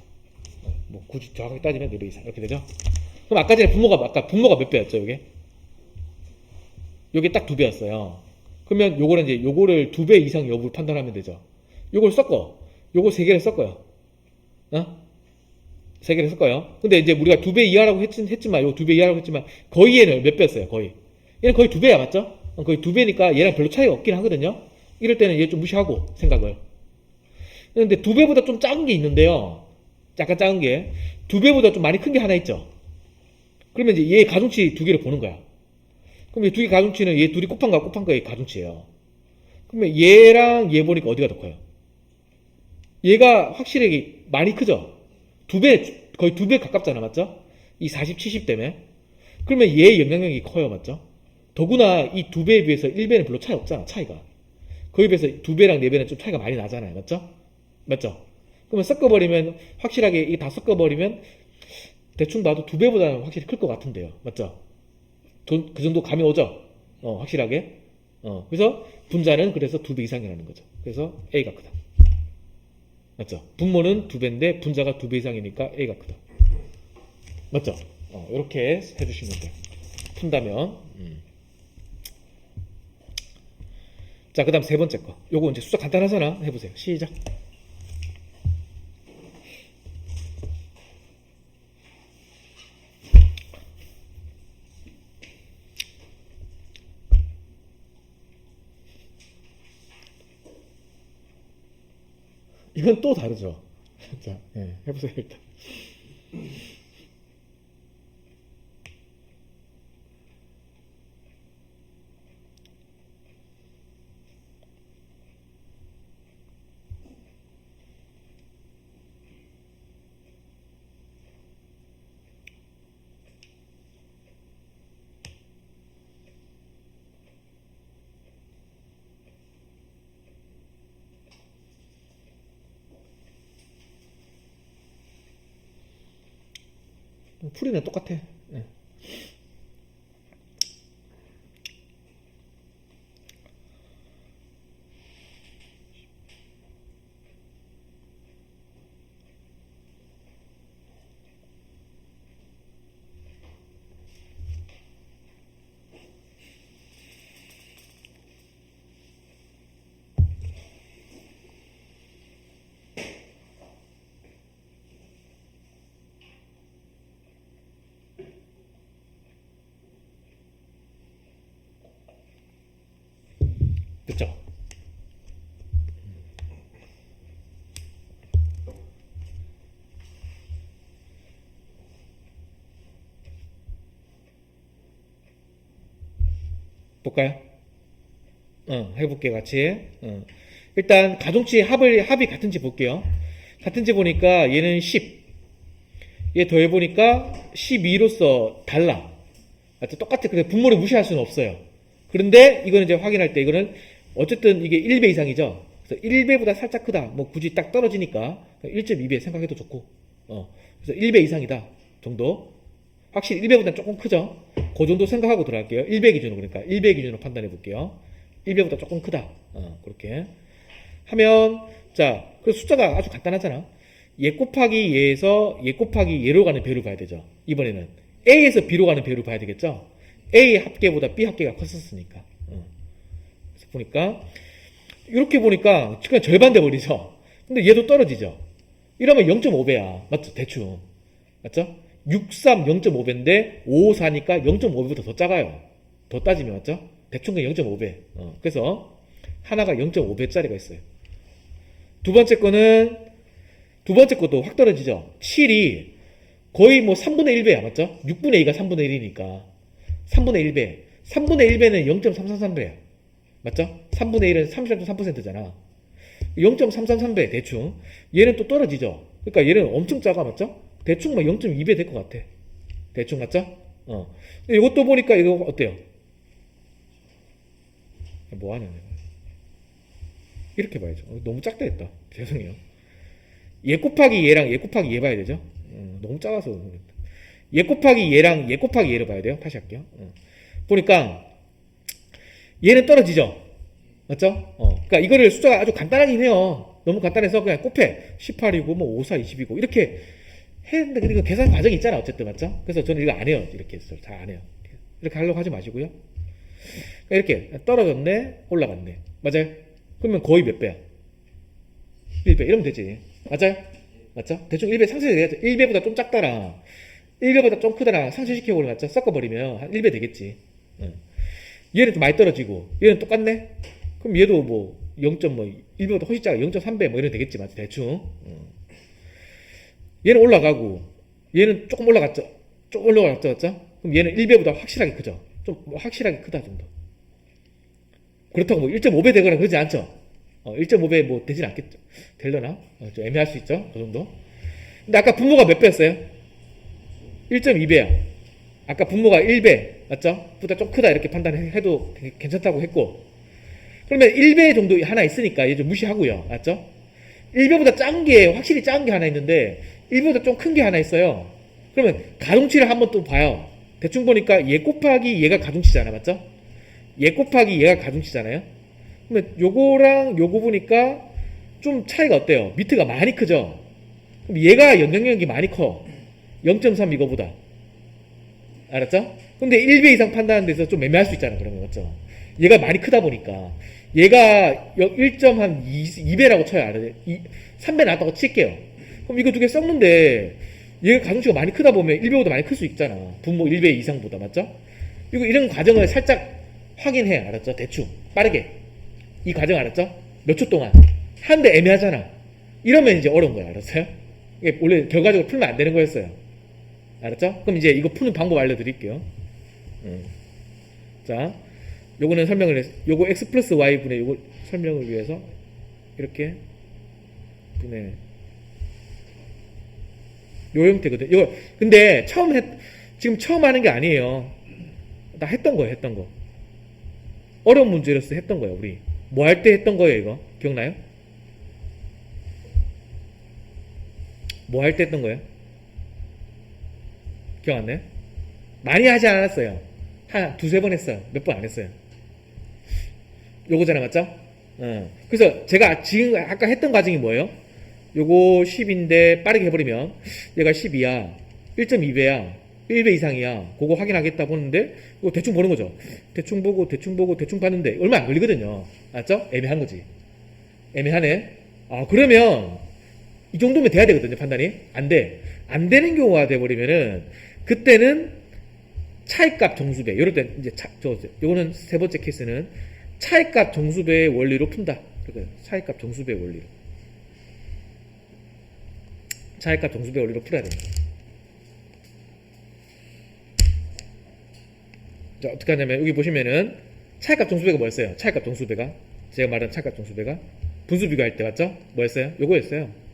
뭐 굳이 정확하게 따지면 4배 이상 이렇게 되죠? 그럼 아까 전에 분모가 몇 배였죠? 요게 딱 2배였어요. 그러면 요거는 이제 요거를 2배 이상 여부를 판단하면 되죠. 요걸 섞어. 요거 3개를 섞어요. 어? 3개를 섞어요. 근데 이제 우리가 2배 이하라고 했지만, 요 2배 이하라고 했지만, 거의 얘는 몇 배였어요, 거의. 얘는 거의 2배야, 맞죠? 거의 2배니까 얘랑 별로 차이가 없긴 하거든요. 이럴 때는 얘 좀 무시하고, 생각을. 근데 2배보다 좀 작은 게 있는데요. 약간 작은 게. 2배보다 좀 많이 큰 게 하나 있죠. 그러면 이제 얘 가중치 2개를 보는 거야. 그럼 이 2개 가중치는 얘 둘이 곱한 거의 가중치예요. 그러면 얘랑 얘 보니까 어디가 더 커요? 얘가 확실히 많이 크죠? 2배, 거의 2배 가깝잖아, 맞죠? 이 40, 70 때문에. 그러면 얘의 영향력이 커요, 맞죠? 더구나 이 2배에 비해서 1배는 별로 차이 없잖아, 차이가. 거기에 비해서 2배랑 4배는 좀 차이가 많이 나잖아요, 맞죠? 맞죠? 그러면 섞어버리면, 확실하게 이게 다 섞어버리면, 대충 봐도 2배보다는 확실히 클 것 같은데요, 맞죠? 그 정도 감이 오죠? 확실하게. 그래서 분자는 그래서 2배 이상이라는 거죠. 그래서 A가 크다. 맞죠? 분모는 2배인데 분자가 2배 이상이니까 A가 크다. 맞죠? 이렇게 해주시면 돼요. 푼다면. 자, 그 다음 세 번째 거. 요거 이제 숫자 간단하잖아. 해보세요. 시작. 이건 또 다르죠. 자, 해보세요, 일단. 풀이는 똑같아. 예. 됐죠? 볼까요? 해볼게 같이. 일단 가중치 합이 같은지 볼게요. 같은지 보니까 얘는 10. 얘 더해보니까 12로서 달라. 맞죠? 똑같아. 근데 분모를 무시할 수는 없어요. 그런데 이거는 이제 확인할 때 이거는 어쨌든 이게 1배 이상이죠. 그래서 1배보다 살짝 크다. 뭐 굳이 딱 떨어지니까 1.2배 생각해도 좋고. 그래서 1배 이상이다 정도. 확실히 1배보다 조금 크죠. 그 정도 생각하고 들어갈게요. 1배 기준으로 그러니까 1배 기준으로 판단해 볼게요. 1배보다 조금 크다. 그렇게 하면 자, 그 숫자가 아주 간단하잖아. 얘 곱하기 얘에서 얘 곱하기 얘로 가는 배를 봐야 되죠. 이번에는 A에서 B로 가는 배를 봐야 되겠죠. A 합계보다 B 합계가 컸었으니까. 그래서 보니까 이렇게 보니까 그냥 절반 돼버리죠. 근데 얘도 떨어지죠. 이러면 0.5배야. 맞죠? 대충. 맞죠? 63 0.5배인데 554니까 0.5배보다 더 작아요. 더 따지면 맞죠? 대충 그냥 0.5배. 그래서 하나가 0.5배짜리가 있어요. 두 번째 것도 확 떨어지죠. 7이 거의 뭐 3분의 1배야. 맞죠? 6분의 2가 3분의 1이니까 3분의 1배. 3분의 1배는 0.333배야. 맞죠? 3분의 1은 33.3%잖아. 0.333배 대충. 얘는 또 떨어지죠. 그러니까 얘는 엄청 작아. 맞죠? 대충 막 0.2배 될 것 같아. 대충 맞죠? 이것도 보니까 이거 어때요? 뭐하냐 내가. 이렇게 봐야죠. 너무 작다 했다. 죄송해요. 얘 곱하기 얘랑 얘 곱하기 얘 봐야 되죠? 너무 작아서 모르겠다. 얘 곱하기 얘랑 얘 곱하기 얘를 봐야 돼요. 다시 할게요. 보니까 얘는 떨어지죠? 맞죠? 그러니까 이거를 숫자가 아주 간단하긴 해요. 너무 간단해서 그냥 곱해. 18이고 뭐 54, 20이고 이렇게 했는데 이거 계산 과정이 있잖아. 어쨌든 맞죠? 그래서 저는 이거 안 해요. 이렇게 해서 잘 안 해요. 이렇게 하려고 하지 마시고요. 이렇게 떨어졌네, 올라갔네. 맞아요? 그러면 거의 몇 배야? 1배. 이러면 되지. 맞아요? 맞죠? 대충 1배 상쇄되겠죠? 1배보다 좀 작다라, 1배보다 좀 크다라 상쇄시켜버리면, 맞죠? 섞어버리면 한 1배 되겠지. 응. 얘는 좀 많이 떨어지고, 얘는 똑같네? 그럼 얘도 뭐, 0. 뭐, 1배보다 훨씬 작아. 0.3배 뭐 이런 되겠지. 맞죠? 대충. 응. 얘는 올라가고, 얘는 조금 올라갔죠? 조금 올라갔죠? 맞죠? 그럼 얘는 1배보다 확실하게 크죠? 좀 확실하게 크다 정도. 그렇다고 뭐 1.5배 되거나 그러지 않죠? 1.5배 뭐 되진 않겠죠? 되려나? 좀 애매할 수 있죠? 그 정도. 근데 아까 분모가 몇 배였어요? 1.2배야. 아까 분모가 1배, 맞죠? 보다 좀 크다 이렇게 판단해도 괜찮다고 했고. 그러면 1배 정도 하나 있으니까 얘 좀 무시하고요. 맞죠? 1배보다 작은 게, 확실히 작은 게 하나 있는데 1배보다 좀 큰 게 하나 있어요. 그러면 가중치를 한번 또 봐요. 대충 보니까 얘 곱하기 얘가 가중치잖아. 맞죠? 얘 곱하기 얘가 가중치잖아요. 그러면 요거랑 요거 보니까 좀 차이가 어때요? 밑에가 많이 크죠? 그럼 얘가 영향력이 많이 커. 0.3 이거보다. 알았죠? 근데 1배 이상 판단하는 데서 좀 애매할 수 있잖아. 그러면 맞죠? 얘가 많이 크다 보니까 얘가 1.2배라고 쳐야 알아요. 3배 나왔다고 칠게요. 그럼 이거 두 개 섞는데 얘가 가중치가 많이 크다 보면 1배보다 많이 클 수 있잖아. 분모 1배 이상보다. 맞죠? 이런 과정을 살짝 확인해. 알았죠? 대충 빠르게 이 과정 알았죠? 몇 초 동안 하는데 애매하잖아. 이러면 이제 어려운 거야. 알았어요? 이게 원래 결과적으로 풀면 안 되는 거였어요. 알았죠? 그럼 이제 이거 푸는 방법 알려드릴게요. 자, 요거는 설명을 요거 x 플러스 y 분의 요거 설명을 위해서 이렇게 분의 요 형태거든. 이거 근데 지금 처음 하는 게 아니에요. 나 했던 거예요. 했던 거. 어려운 문제로서 했던 거예요. 우리 뭐 할 때 했던 거예요. 이거 기억나요? 뭐 할 때 했던 거예요? 기억 안 나요? 많이 하지 않았어요. 한 두세 번 했어요. 몇 번 안 했어요. 요거잖아. 맞죠? 그래서 제가 지금 아까 했던 과정이 뭐예요? 요거 10인데 빠르게 해버리면 얘가 10이야. 1.2배야. 1배 이상이야. 그거 확인하겠다 보는데 이거 대충 보는 거죠. 대충 보고 대충 보고 대충 봤는데 얼마 안 걸리거든요. 맞죠? 애매한 거지. 애매하네. 그러면 이 정도면 돼야 되거든요. 판단이. 안 돼. 안 되는 경우가 돼버리면은 그때는 차이값 정수배. 이럴 때 이제 요거는 세 번째 케이스는 차이값 정수배의 원리로 푼다. 그러니까 차이값 정수배의 원리로. 차이값 정수배 원리로 풀어야 됩니다. 자, 어떻게 하냐면 여기 보시면은 차이값 정수배가 뭐였어요? 차이값 정수배가 제가 말한 차이값 정수배가 분수 비교할 때 맞죠? 뭐였어요? 요거였어요.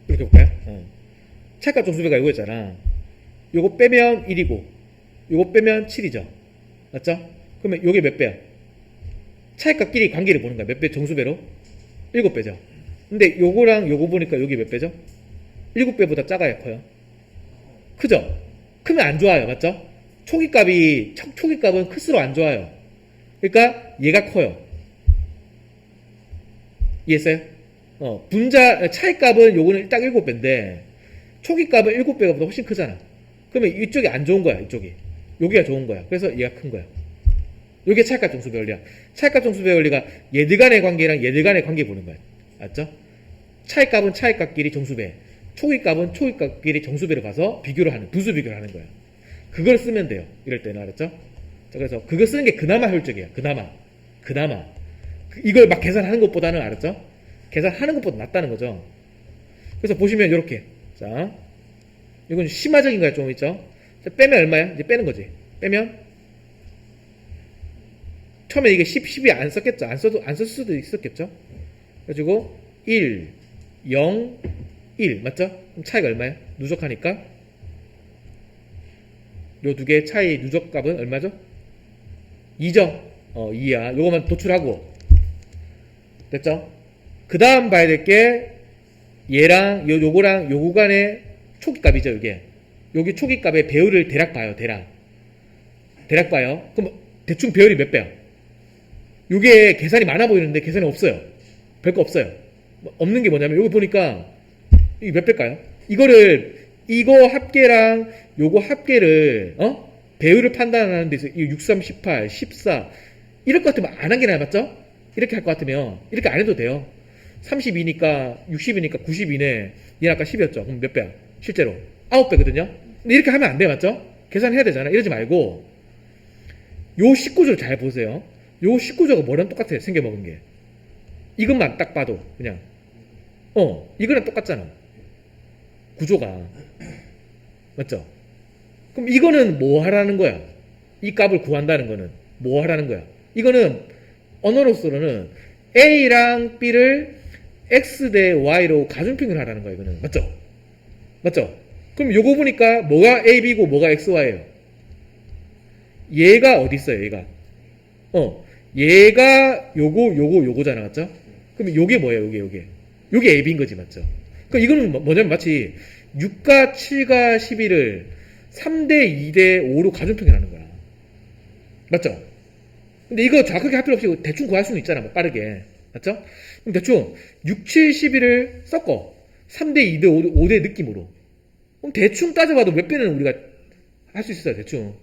이렇게 볼까요? 차이값 정수배가 이거였잖아. 요거 빼면 1이고 요거 빼면 7이죠. 맞죠? 그러면 요게 몇 배야? 차이값끼리 관계를 보는 거야. 몇 배 정수배로? 7배죠. 근데 요거랑 요거 보니까 요게 몇 배죠? 7배보다 작아요, 커요? 크죠? 크면 안 좋아요. 맞죠? 초기값은 클수록 안 좋아요. 그러니까 얘가 커요. 이해했어요? 차이값은 요거는 딱 7배인데 초기값은 7배가 보다 훨씬 크잖아. 그러면 이쪽이 안 좋은 거야. 이쪽이. 여기가 좋은 거야. 그래서 얘가 큰 거야. 요게 차이값 정수배 원리야. 차이값 정수배 원리가 얘들 간의 관계랑 얘들 간의 관계 보는 거야. 알죠? 차이값은 차이값끼리 정수배, 초기값은 초기값끼리 정수배로 가서 비교를 하는, 분수 비교를 하는 거야. 그걸 쓰면 돼요. 이럴 때는. 알았죠? 자, 그래서 그거 쓰는 게 그나마 효율적이야. 그나마. 이걸 막 계산하는 것보다는. 알았죠? 계산하는 것보다 낫다는 거죠. 그래서 보시면 요렇게. 자, 이건 심화적인 거야. 좀 있죠? 자, 빼면 얼마야? 이제 빼는 거지. 빼면 처음에 이게 10이 안 썼겠죠? 안 썼을 수도 있었겠죠? 그래가지고 1, 0, 1 맞죠? 그럼 차이가 얼마야? 누적하니까 요 두 개의 차이 누적값은 얼마죠? 2죠? 2야. 요거만 도출하고 됐죠? 그 다음 봐야 될 게 얘랑 요거랑 요 구간의 초기값이죠. 이게 여기 초기값의 배율을 대략 봐요. 대략 봐요. 그럼 대충 배율이 몇 배야? 요게 계산이 많아 보이는데 계산이 없어요. 별거 없어요. 없는 게 뭐냐면 여기 보니까 이게 몇 배일까요? 이거 합계랑 요거 합계를 배율을 판단하는 데서 이 63, 18, 14 이럴 것 같으면 안 한 게 나아 맞죠? 이렇게 할 것 같으면 이렇게 안 해도 돼요. 32니까 60이니까 92네. 얘는 아까 10이었죠. 그럼 몇 배야? 실제로 9배거든요. 근데 이렇게 하면 안 돼 맞죠? 계산해야 되잖아. 이러지 말고 요 19조를 잘 보세요. 요 19조가 뭐랑 똑같아요. 생겨먹은 게. 이것만 딱 봐도 그냥 이거랑 똑같잖아. 구조가 맞죠? 그럼 이거는 뭐 하라는 거야? 이 값을 구한다는 거는 뭐 하라는 거야? 이거는 언어로서는 A랑 B를 X 대 Y로 가중평균 하라는 거야. 이거는 맞죠? 맞죠? 그럼 요거 보니까 뭐가 A, B고 뭐가 X, Y예요? 얘가 어디 있어요? 얘가 요거잖아. 맞죠? 그럼 요게 뭐예요? 요게 A, B인 거지. 맞죠? 그러니까 이거는 뭐냐면 마치 6과 7과 12를 3대 2대 5로 가중평균하는 거야. 맞죠? 근데 이거 정확하게 할 필요 없이 대충 구할 수는 있잖아. 뭐 빠르게. 맞죠? 그럼 대충 6, 7, 12를 섞어. 3대 2대 5대 느낌으로. 그럼 대충 따져봐도 몇 배는 우리가 할 수 있어요. 대충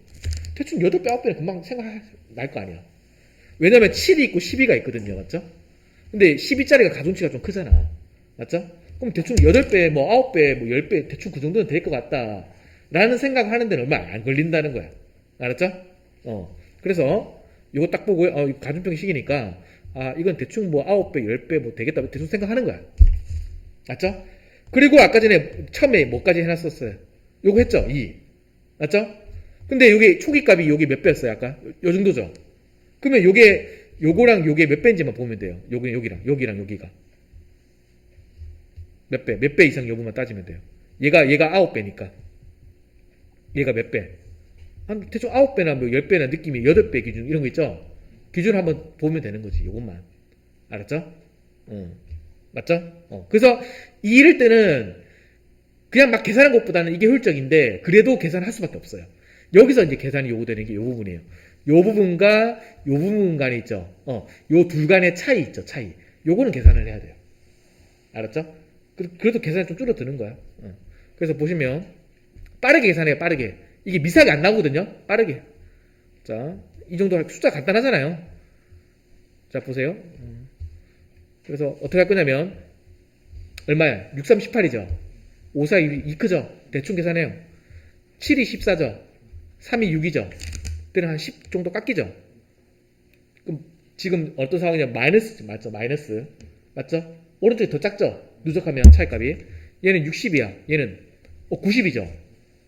8배, 9배는 금방 생각날 거 아니야. 왜냐면 7이 있고 12가 있거든요. 맞죠? 근데 12짜리가 가중치가 좀 크잖아. 맞죠? 그럼 대충 8배, 뭐 9배, 뭐 10배 대충 그 정도는 될 것 같다. 라는 생각하는 데는 얼마 안 걸린다는 거야. 알았죠? 그래서 이거 딱 보고 가중평균 식이니까 이건 대충 뭐 9배, 10배 뭐 되겠다. 대충 생각하는 거야. 맞죠? 그리고 아까 전에 처음에 뭐까지 해놨었어요? 요거 했죠? 2. 맞죠? 근데 요게 초기값이 요게 몇 배였어요? 아까? 요 정도죠? 그러면 요거랑 요게 몇 배인지만 보면 돼요. 여기랑 여기가. 몇 배 이상 여부만 따지면 돼요. 얘가 9배니까. 얘가 몇 배? 한 대충 9배나 뭐 10배나 느낌이 8배 기준 이런 거 있죠? 기준을 한번 보면 되는 거지. 요것만. 알았죠? 맞죠? 그래서 이럴 때는 그냥 막 계산한 것보다는 이게 효율적인데 그래도 계산할 수밖에 없어요. 여기서 이제 계산이 요구되는 게 요 부분이에요. 요 부분과 요 부분 간에 있죠. 요 둘 간의 차이 있죠. 차이. 요거는 계산을 해야 돼요. 알았죠? 그래도 계산이 좀 줄어드는 거야. 그래서 보시면 빠르게 계산해요. 빠르게. 이게 미세하게 안 나오거든요. 빠르게. 자, 이 정도 숫자 간단하잖아요. 자, 보세요. 그래서 어떻게 할 거냐면 얼마야? 6, 3, 18이죠. 5, 4, 2 크죠? 대충 계산해요. 7이 14죠. 3이 6이죠. 그때는 한 10 정도 깎이죠. 그럼 지금 어떤 상황이냐? 마이너스 맞죠? 마이너스. 맞죠? 오른쪽이 더 작죠? 누적하면 차이값이. 얘는 60이야. 얘는 90이죠.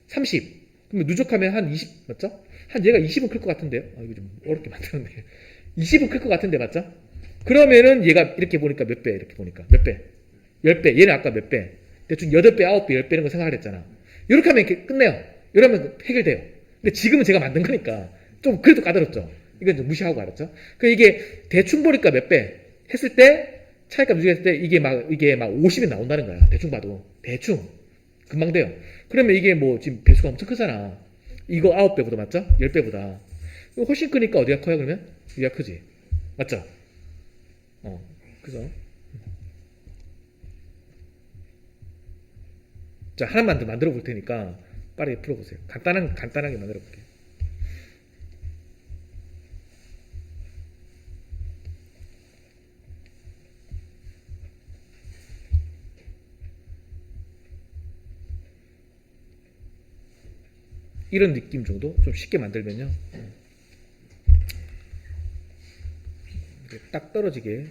30. 그러면 누적하면 한 20 맞죠? 한 얘가 20은 클 것 같은데요? 이거 좀 어렵게 만들었네. 20은 클 것 같은데 맞죠? 그러면은 얘가 이렇게 보니까 몇 배? 이렇게 보니까 몇 배? 10배. 얘는 아까 몇 배? 대충 8배, 9배, 10배 이런 거 생각을 했잖아. 이렇게 하면 이렇게 끝내요. 이러면 해결돼요. 근데 지금은 제가 만든 거니까 좀 그래도 까다롭죠. 이건 좀 무시하고 알았죠? 그 이게 대충 보니까 몇 배 했을 때 차이값 누적했을 때 이게 막 50이 나온다는 거야. 대충 봐도 대충 금방 돼요. 그러면 이게 뭐 지금 배수가 엄청 크잖아. 이거 9배보다 맞죠? 10배보다. 이거 훨씬 크니까 어디가 커요 그러면? 여기가 크지. 맞죠? 그래서 자 하나만 더 만들어 볼 테니까 빠르게 풀어보세요. 간단하게 만들어 볼게요. 이런 느낌 정도 좀 쉽게 만들면요. 딱 떨어지게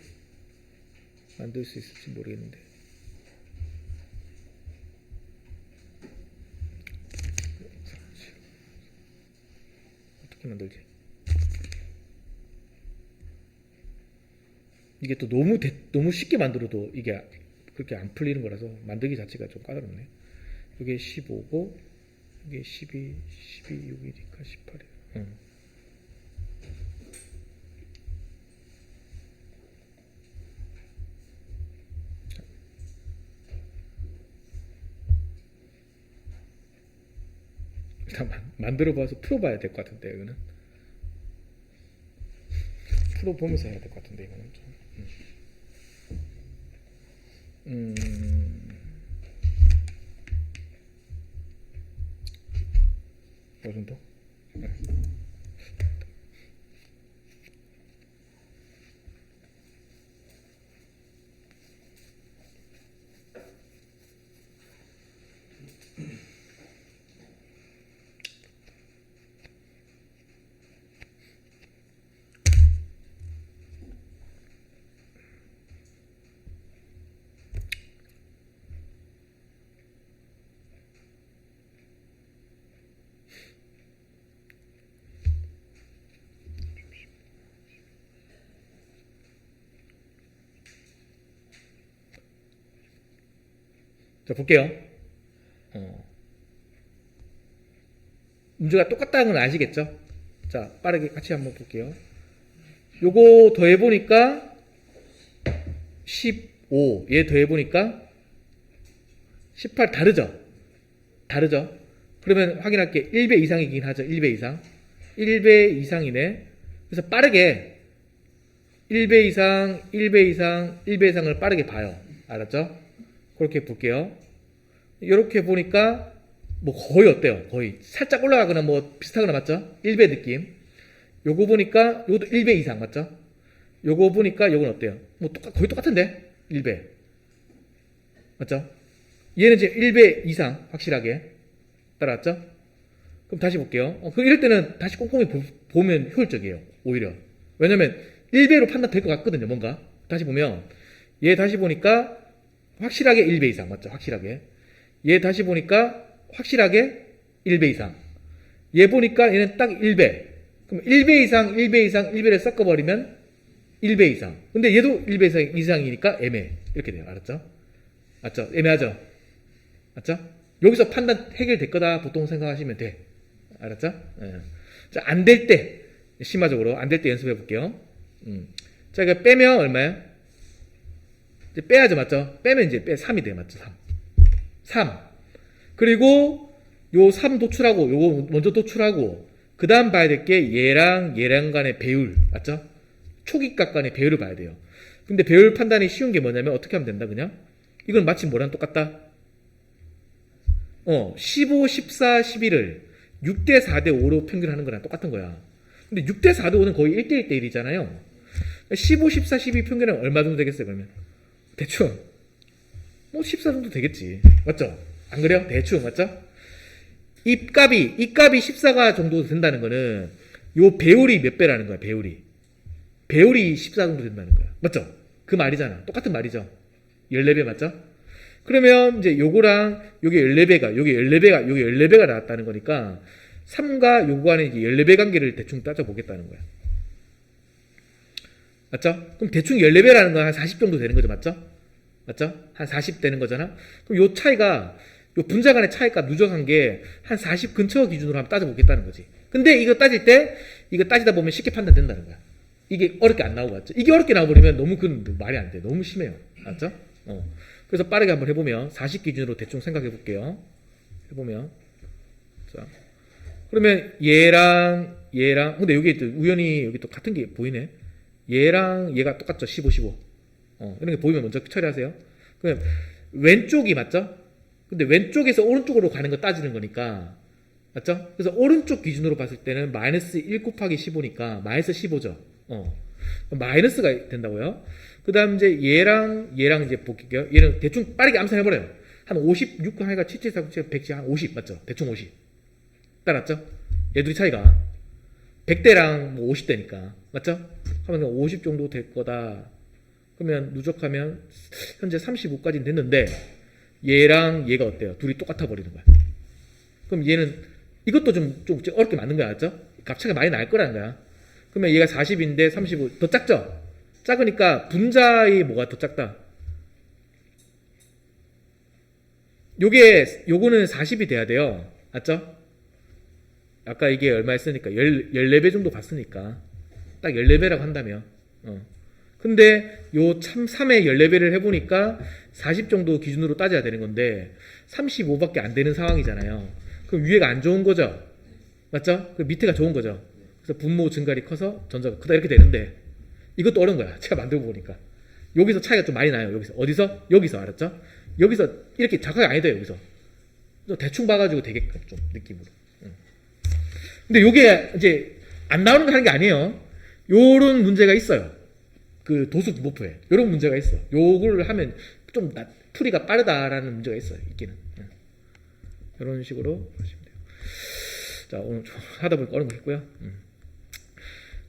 만들 수 있을지 모르겠는데. 어떻게 만들지? 이게 또 너무 쉽게 만들어도 이게 그렇게 안 풀리는 거라서 만들기 자체가 좀 까다롭네. 이게 15고 이게 12, 6이니까 18이에요. 일단 만들어봐서 풀어봐야 될 것 같은데 이거는 풀어보면서 해야 될 것 같은데 이거는 좀. 음, 이 정도? 네. 자, 볼게요. 문제가 똑같다는 건 아시겠죠? 자, 빠르게 같이 한번 볼게요. 요거 더해보니까 15, 얘 더해보니까 18 다르죠? 다르죠? 그러면 확인할게. 1배 이상이긴 하죠. 1배 이상. 1배 이상이네. 그래서 빠르게 1배 이상, 1배 이상, 1배 이상을 빠르게 봐요. 알았죠? 그렇게 볼게요. 이렇게 보니까 뭐 거의 어때요? 거의 살짝 올라가거나 뭐 비슷하거나 맞죠? 1배 느낌. 요거 보니까 요것도 1배 이상 맞죠? 요거 보니까 요건 어때요? 뭐 거의 똑같은데? 1배 맞죠? 얘는 이제 1배 이상 확실하게 따라왔죠? 그럼 다시 볼게요. 그럼 이럴 때는 다시 꼼꼼히 보면 효율적이에요. 오히려. 왜냐면 1배로 판단될 것 같거든요. 뭔가. 다시 보면 얘 다시 보니까 확실하게 1배 이상 맞죠? 확실하게. 얘 다시 보니까 확실하게 1배 이상. 얘 보니까 얘는 딱 1배. 그럼 1배 이상, 1배 이상, 1배를 섞어버리면 1배 이상. 근데 얘도 1배 이상이니까 애매해. 이렇게 돼요. 알았죠? 맞죠? 애매하죠? 맞죠? 여기서 판단 해결될 거다 보통 생각하시면 돼. 알았죠? 예. 자, 안 될 때. 심화적으로 안 될 때 연습해 볼게요. 자, 이거 빼면 얼마야? 이제 빼야죠. 맞죠? 빼면 이제 3이 돼요. 맞죠? 3. 그리고 요 3 도출하고 요거 먼저 도출하고 그 다음 봐야 될 게 얘랑 간의 배율. 맞죠? 초기값 간의 배율을 봐야 돼요. 근데 배율 판단이 쉬운 게 뭐냐면 어떻게 하면 된다 그냥? 이건 마치 뭐랑 똑같다? 15, 14, 11을 6대 4대 5로 평균하는 거랑 똑같은 거야. 근데 6대 4대 5는 거의 1대 1대 1이잖아요. 15, 14, 12 평균은 얼마 정도 되겠어요, 그러면? 대충. 뭐 14 정도 되겠지. 맞죠? 안 그래요? 대충, 맞죠? 이 값이 14가 정도 된다는 거는 요 배율이 몇 배라는 거야, 배율이. 배율이 14 정도 된다는 거야. 맞죠? 그 말이잖아. 똑같은 말이죠. 14배 맞죠? 그러면 이제 요거랑 요게 14배가, 요게 14배가, 요게 14배가 나왔다는 거니까 3과 요거 간의 이제 14배 관계를 대충 따져보겠다는 거야. 맞죠? 그럼 대충 14배라는 건 한 40 정도 되는 거죠. 맞죠? 맞죠? 한 40 되는 거잖아? 그럼 요 차이가, 요 분자 간의 차이가 누적한 게 한 40 근처 기준으로 한번 따져보겠다는 거지. 근데 이거 따질 때, 이거 따지다 보면 쉽게 판단된다는 거야. 이게 어렵게 안 나오고, 맞죠? 이게 어렵게 나와버리면 너무 그건 말이 안 돼. 너무 심해요. 맞죠? 그래서 빠르게 한번 해보면 40 기준으로 대충 생각해 볼게요. 해보면 자 그러면 얘랑 근데 여기 또 우연히 여기 또 같은 게 보이네. 얘랑 얘가 똑같죠. 15 15 이런 게 보이면 먼저 처리하세요. 그럼 왼쪽이 맞죠? 근데 왼쪽에서 오른쪽으로 가는 거 따지는 거니까 맞죠? 그래서 오른쪽 기준으로 봤을 때는 마이너스 1 곱하기 15니까 마이너스 15죠. 마이너스가 된다고요. 그 다음 이제 얘랑 이제 볼게요. 얘는 대충 빠르게 암산해버려요. 한 56, 하니까 77, 49, 100, 한 50 맞죠? 대충 50. 따랐죠? 얘들이 차이가 100대랑 뭐 50대니까 맞죠? 하면 50 정도 될 거다. 그러면 누적하면 현재 35까지는 됐는데 얘랑 얘가 어때요? 둘이 똑같아 버리는 거야. 그럼 얘는 이것도 좀 어렵게 맞는 거야. 맞죠? 값차가 많이 날 거라는 거야. 그러면 얘가 40인데 35 더 작죠? 작으니까 분자의 뭐가 더 작다? 요거는 40이 돼야 돼요. 맞죠? 아까 이게 얼마 했으니까 14배 정도 봤으니까 딱 14배라고 한다면 근데 요 참 3의 14배를 해보니까 40 정도 기준으로 따져야 되는 건데 35밖에 안 되는 상황이잖아요. 그럼 위에가 안 좋은 거죠? 맞죠? 그 밑에가 좋은 거죠? 그래서 분모 증가율이 커서 전자가 크다 이렇게 되는데 이것도 어려운 거야. 제가 만들어 보니까 여기서 차이가 좀 많이 나요. 여기서 어디서? 여기서 알았죠? 여기서 이렇게 정확하게 안 해도 돼요. 여기서 대충 봐가지고 되게끔 좀 느낌으로. 근데 요게 이제 안 나오는 거 하는 게 아니에요. 요런 문제가 있어요. 그 도수 모프에 요런 문제가 있어. 요걸 하면 좀 풀이가 빠르다라는 문제가 있어요. 있기는. 이런 식으로 하시면 돼요. 자, 오늘 좀 하다 보니까 어려운 거 했고요.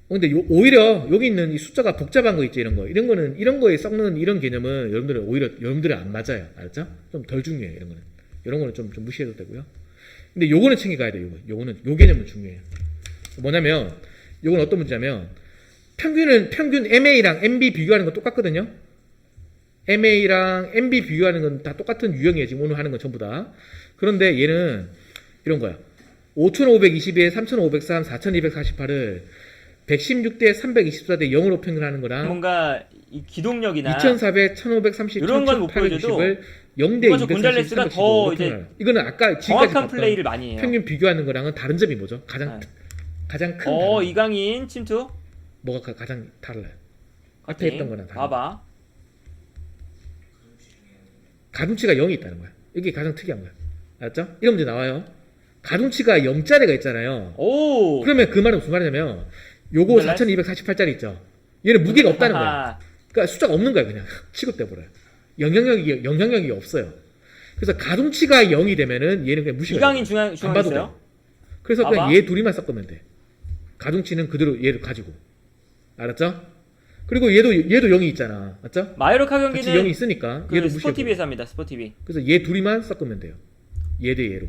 근데 오히려 여기 있는 이 숫자가 복잡한 거 있죠, 이런 거. 이런 거는 이런 거에 썩는 이런 개념은 여러분들은 오히려 여러분들은 안 맞아요. 알았죠? 좀 덜 중요해요, 이런 거는. 이런 거는 좀 무시해도 되고요. 근데 요거는 챙겨가야 돼요. 요거는 요 개념은 중요해요. 뭐냐면 요건 어떤 문제냐면 평균 MA랑 MB 비교하는 건 똑같거든요. MA랑 MB 비교하는 건 다 똑같은 유형이에요. 지금 오늘 하는 건 전부 다. 그런데 얘는 이런 거야. 5520에 3503, 4248을 116대 324대 0으로 평균하는 거랑 뭔가 이 기동력이나 2400, 1530, 이런 건 못 보여줘도 1860을 0대 240, 곤잘레스가 더 이제 이거는 아까 지금까지 정확한 봤던 플레이를 많이 해요. 평균 비교하는 거랑은 다른 점이 뭐죠? 가장 큰 다른 이강인 침투. 뭐가 가장 달라요? 앞에 했던 거랑 다른 봐봐. 가중치가 0이 있다는 거야. 이게 가장 특이한 거야. 알았죠? 이런 문제 나와요. 가중치가 0짜리가 있잖아요. 오. 그러면 그 말은 무슨 말이냐면 요거 4248짜리 있죠. 얘는 무게가 없다는 거야. 그러니까 숫자가 없는 거야. 그냥 취급돼 버려요. 영향력이 없어요. 그래서 가중치가 0이 되면은 얘는 그냥 무시가 이강인 안 중앙 봐도 있어요? 돼. 그래서 그냥 얘 둘이만 섞으면 돼. 가중치는 그대로 얘를 가지고. 알았죠? 그리고 얘도 0이 있잖아. 맞죠? 마요르카 같이 경기는 0이 있으니까 그 얘도 무시해. 스포티비에서 합니다. 스포티비. 그래서 얘 둘이만 섞으면 돼요. 얘 대 얘로.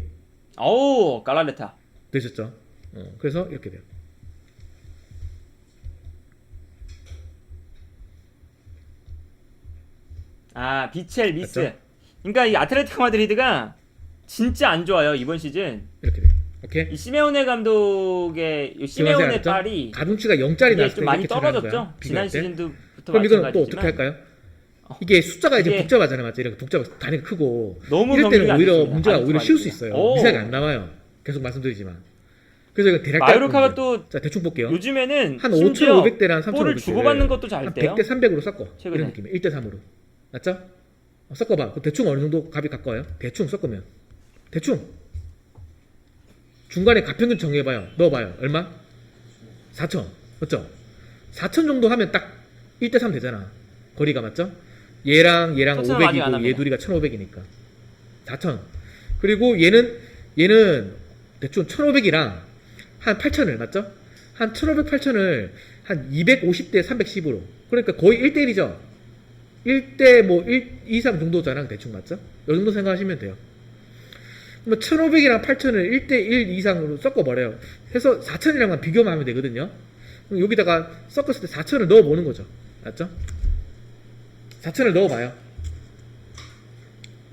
오, 깔라레타. 되셨죠? 그래서 이렇게 돼요. 아, 비첼 미스. 맞죠? 그러니까 이 아틀레티코 마드리드가 진짜 안 좋아요, 이번 시즌. 이렇게 돼요. 오케이? 이 시메오네 감독의 이 시메오네 빨이 가중치가 0짜리 이게 나왔을 때 좀 많이 이렇게 처리하는 떨어졌죠. 거야, 지난 비교할 때. 시즌부터 그럼 이건 또 마찬가지지만 어떻게 할까요? 이게 숫자가 이제 이게 복잡하잖아요, 맞죠? 이렇게 복잡해서 단위가 크고 너무 이럴 때는 경기가 안 오히려 좋습니다. 문제가 아주 오히려 좋아요, 쉬울 수 지금. 있어요. 오. 미사가 안 나와요. 계속 말씀드리지만. 그래서 이거 대략 마요르카가 또 자, 대충 볼게요. 요즘에는 한 심지어 5,500대랑 3,500대 볼을 주고받는 것도 잘 한 돼요. 100대 300으로 섞어. 최근에. 이런 느낌이에요. 1대 3으로. 맞죠? 섞어봐. 대충 어느 정도 값이 가까워요? 대충 섞으면. 대충. 중간에 가평균 정해봐요. 넣어봐요. 얼마? 4,000. 맞죠? 4,000 정도 하면 딱 1대 3 되잖아. 거리가 맞죠? 얘랑 4,000은 아직 안 500이고 합니다. 얘 둘이가 1,500이니까. 4,000. 그리고 얘는 대충 1,500이랑 한 8,000을 맞죠? 한 1,500, 8,000을 한 250대 310으로. 그러니까 거의 1대1이죠. 1대 뭐 1, 2, 3 정도잖아. 대충 맞죠? 이 정도 생각하시면 돼요. 그러면 1,500이랑 8,000을 1대1 이상으로 섞어버려요. 해서 4,000이랑만 비교만 하면 되거든요. 그럼 여기다가 섞었을 때 4,000을 넣어보는 거죠. 맞죠? 4,000을 넣어봐요.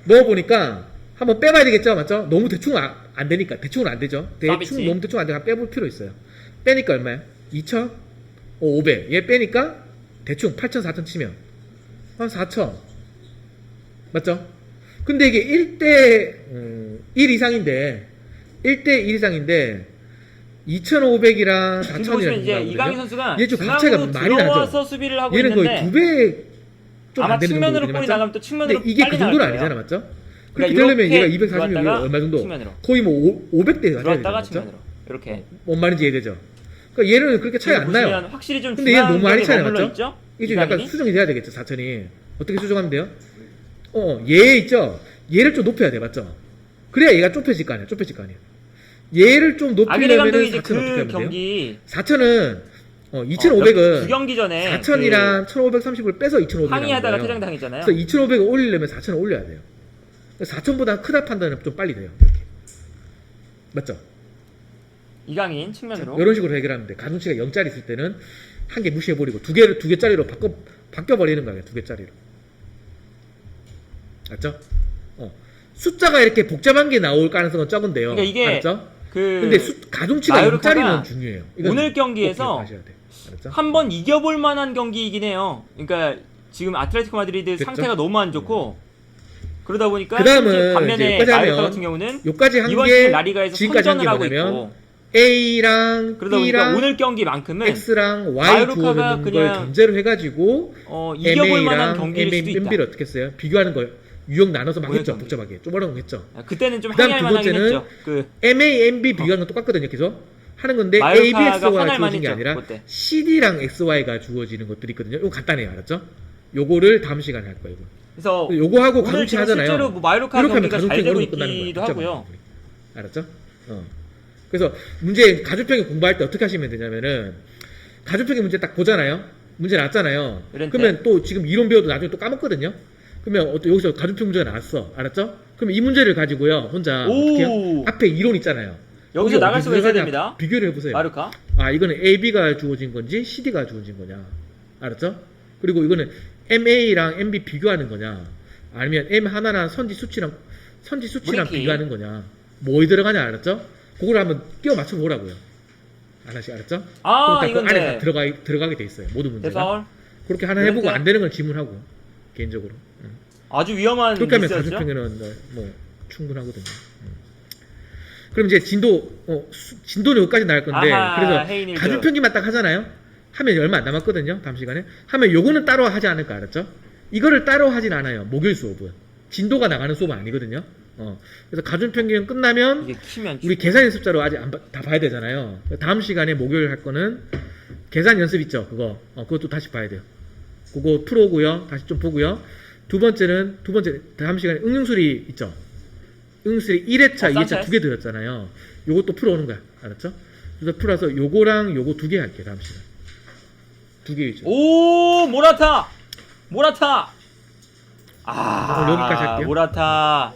넣어보니까 한번 빼봐야 되겠죠? 맞죠? 너무 대충 안 되니까. 대충은 안 되죠? 서비스. 너무 대충 안 되니까 빼볼 필요 있어요. 빼니까 얼마야? 2,000? 500. 얘 빼니까 대충 8,000, 4,000 치면 한 4,000. 맞죠? 근데 이게 1대 1 이상인데 1대 1 이상인데 2,500이랑 지금 보시면 4,000이랑 이제 이강인 선수가 얘 좀 격차가 중앙으로 많이 들어와서 나죠. 수비를 하고 얘는 있는데 거의 2배 좀 아마 안 되는 측면으로 정도거든요, 볼이 맞죠? 나가면 또 측면으로 근데 이게 그 빨리 정도는 나갈 아니잖아, 거예요. 맞죠? 그러니까 그렇게 되려면 얘가 이렇게 240이면 들어왔다가 얼마 정도? 측면으로. 거의 뭐 500대 맞아야 들어왔다가 되잖아, 맞죠? 측면으로 이렇게. 뭔 말인지 이해되죠? 그러니까 얘는 그렇게 차이 안 보시면 나요. 확실히 좀 근데 얘는 너무 많이 중앙 차이 머물러 났죠? 있죠? 이게 좀 약간 이강인이? 수정이 돼야 되겠죠, 4,000이. 어떻게 수정하면 돼요? 얘 있죠? 얘를 좀 높여야 돼, 맞죠? 그래야 얘가 좁혀질 거 아니야, 얘를 좀 아기레 높이려면 감독이 이제 4,000 어떻게 그 하면 돼요? 경기 4,000은 두 2,500은 경기 전에 4,000이랑 1,530을 빼서 2,500이 나온 항의하다가 거예요. 퇴장당했잖아요. 그래서 2,500을 올리려면 4,000을 올려야 돼요. 4,000보다 크다 판단은 좀 빨리 돼요. 이렇게. 맞죠? 이강인 측면으로. 이런 식으로 해결하면 돼. 가중치가 0짜리 있을 때는 한 개 무시해버리고 두 개짜리로 바뀌어버리는 거예요. 두 개짜리로. 맞죠? 숫자가 이렇게 복잡한 게 나올 가능성은 적은데요. 그러니까 이게 알았죠? 그 근데 가중치가 마요르카가 0짜리는 중요해요. 이건 오늘 꼭 경기에서 기억하셔야 돼요. 알았죠? 한번 이겨볼 만한 경기이긴 해요. 그러니까 지금 아틀레티코 마드리드 됐죠? 상태가 너무 안 좋고 그러다 보니까 그 다음은 현재 반면에 이제 여기까지 마요르카 하면 같은 경우는 요까지 한 이번 시즌 게 라리가에서 지금까지 한 선전을 게 하고 뭐냐면 있고 A랑 그러다 보니까 B랑 오늘 경기만큼은 X랑 Y 마요르카가 주어졌는 걸 그냥 전제로 해가지고 이겨볼 만한 MA랑 경기일 수도 있다. MB를 어떻게 했어요? 비교하는 걸 유형 나눠서 막 오늘 했죠. 경기. 복잡하게 좀 어려운 거 했죠. 그때는 좀 그다음 항의할 두 만하긴 번째는 했죠. 그 MA, MB 비교하는 건 똑같거든요. 계속 하는 건데 A, B, 마요르카가 X가 화날 주어진 게 만했죠, 아니라 그때. CD랑 XY가 주어지는 것들이 있거든요. 이거 간단해요. 알았죠? 요거를 다음 시간에 할 거예요. 이거. 그래서 요거 하고 오늘 가중치 지금 하잖아요. 실제로 뭐 마요르카 이렇게 하면 경기가 잘 가중치 되고 어려운 거 끝나는 있기도 거예요. 하고요. 알았죠? 그래서 문제 가중평균 공부할 때 어떻게 하시면 되냐면은 가중평균 문제 딱 보잖아요. 문제 나왔잖아요. 이런 그러면 또 지금 이론 배워도 나중에 또 까먹거든요. 그러면 여기서 가중평균 문제가 나왔어. 알았죠? 그럼 이 문제를 가지고요. 혼자 오! 어떻게 해요? 앞에 이론 있잖아요. 여기서 거기 나갈 수가 있어야 들어가냐 됩니다. 비교를 해보세요. 마요르카. 아 이거는 AB가 주어진 건지 CD가 주어진 거냐. 알았죠? 그리고 이거는 MA랑 MB 비교하는 거냐. 아니면 M 하나랑 선지 수치랑 브레이킹. 비교하는 거냐. 뭐에 들어가냐. 알았죠? 그걸 한번 끼워 맞춰 보라고요. 하나씩 알았죠? 아, 그럼 이건 그 안에 네. 다 들어가게 돼 있어요. 모든 문제가. 대파울. 그렇게 하나 해보고 그런데- 안 되는 건 질문하고 개인적으로. 아주 위험한 그렇게 하면 미스였죠. 가중평균은 뭐 충분하거든요. 그럼 이제 진도는 여기까지 나갈 건데 아하, 그래서 헤이닐드. 가중평균만 딱 하잖아요. 하면 얼마 안 남았거든요. 다음 시간에 하면 요거는 따로 하지 않을까 알았죠? 이거를 따로 하진 않아요. 목요일 수업은 진도가 나가는 수업은 아니거든요. 그래서 가중평균 끝나면 이게 키면 우리 계산 연습자로 아직 다 봐야 되잖아요. 다음 시간에 목요일 할 거는 계산 연습 있죠. 그것도 다시 봐야 돼요. 그거 풀어오고요. 다시 좀 보고요. 두 번째 다음 시간에 응용수리 있죠. 응용수리 1회차, 2회차 두 개 들었잖아요. 요것도 풀어오는 거야. 알았죠? 그래서 풀어서 요거랑 요거 두 개 할게요. 다음 시간. 두 개 위주로. 오 모라타. 오늘 여기까지 할게요. 모라타.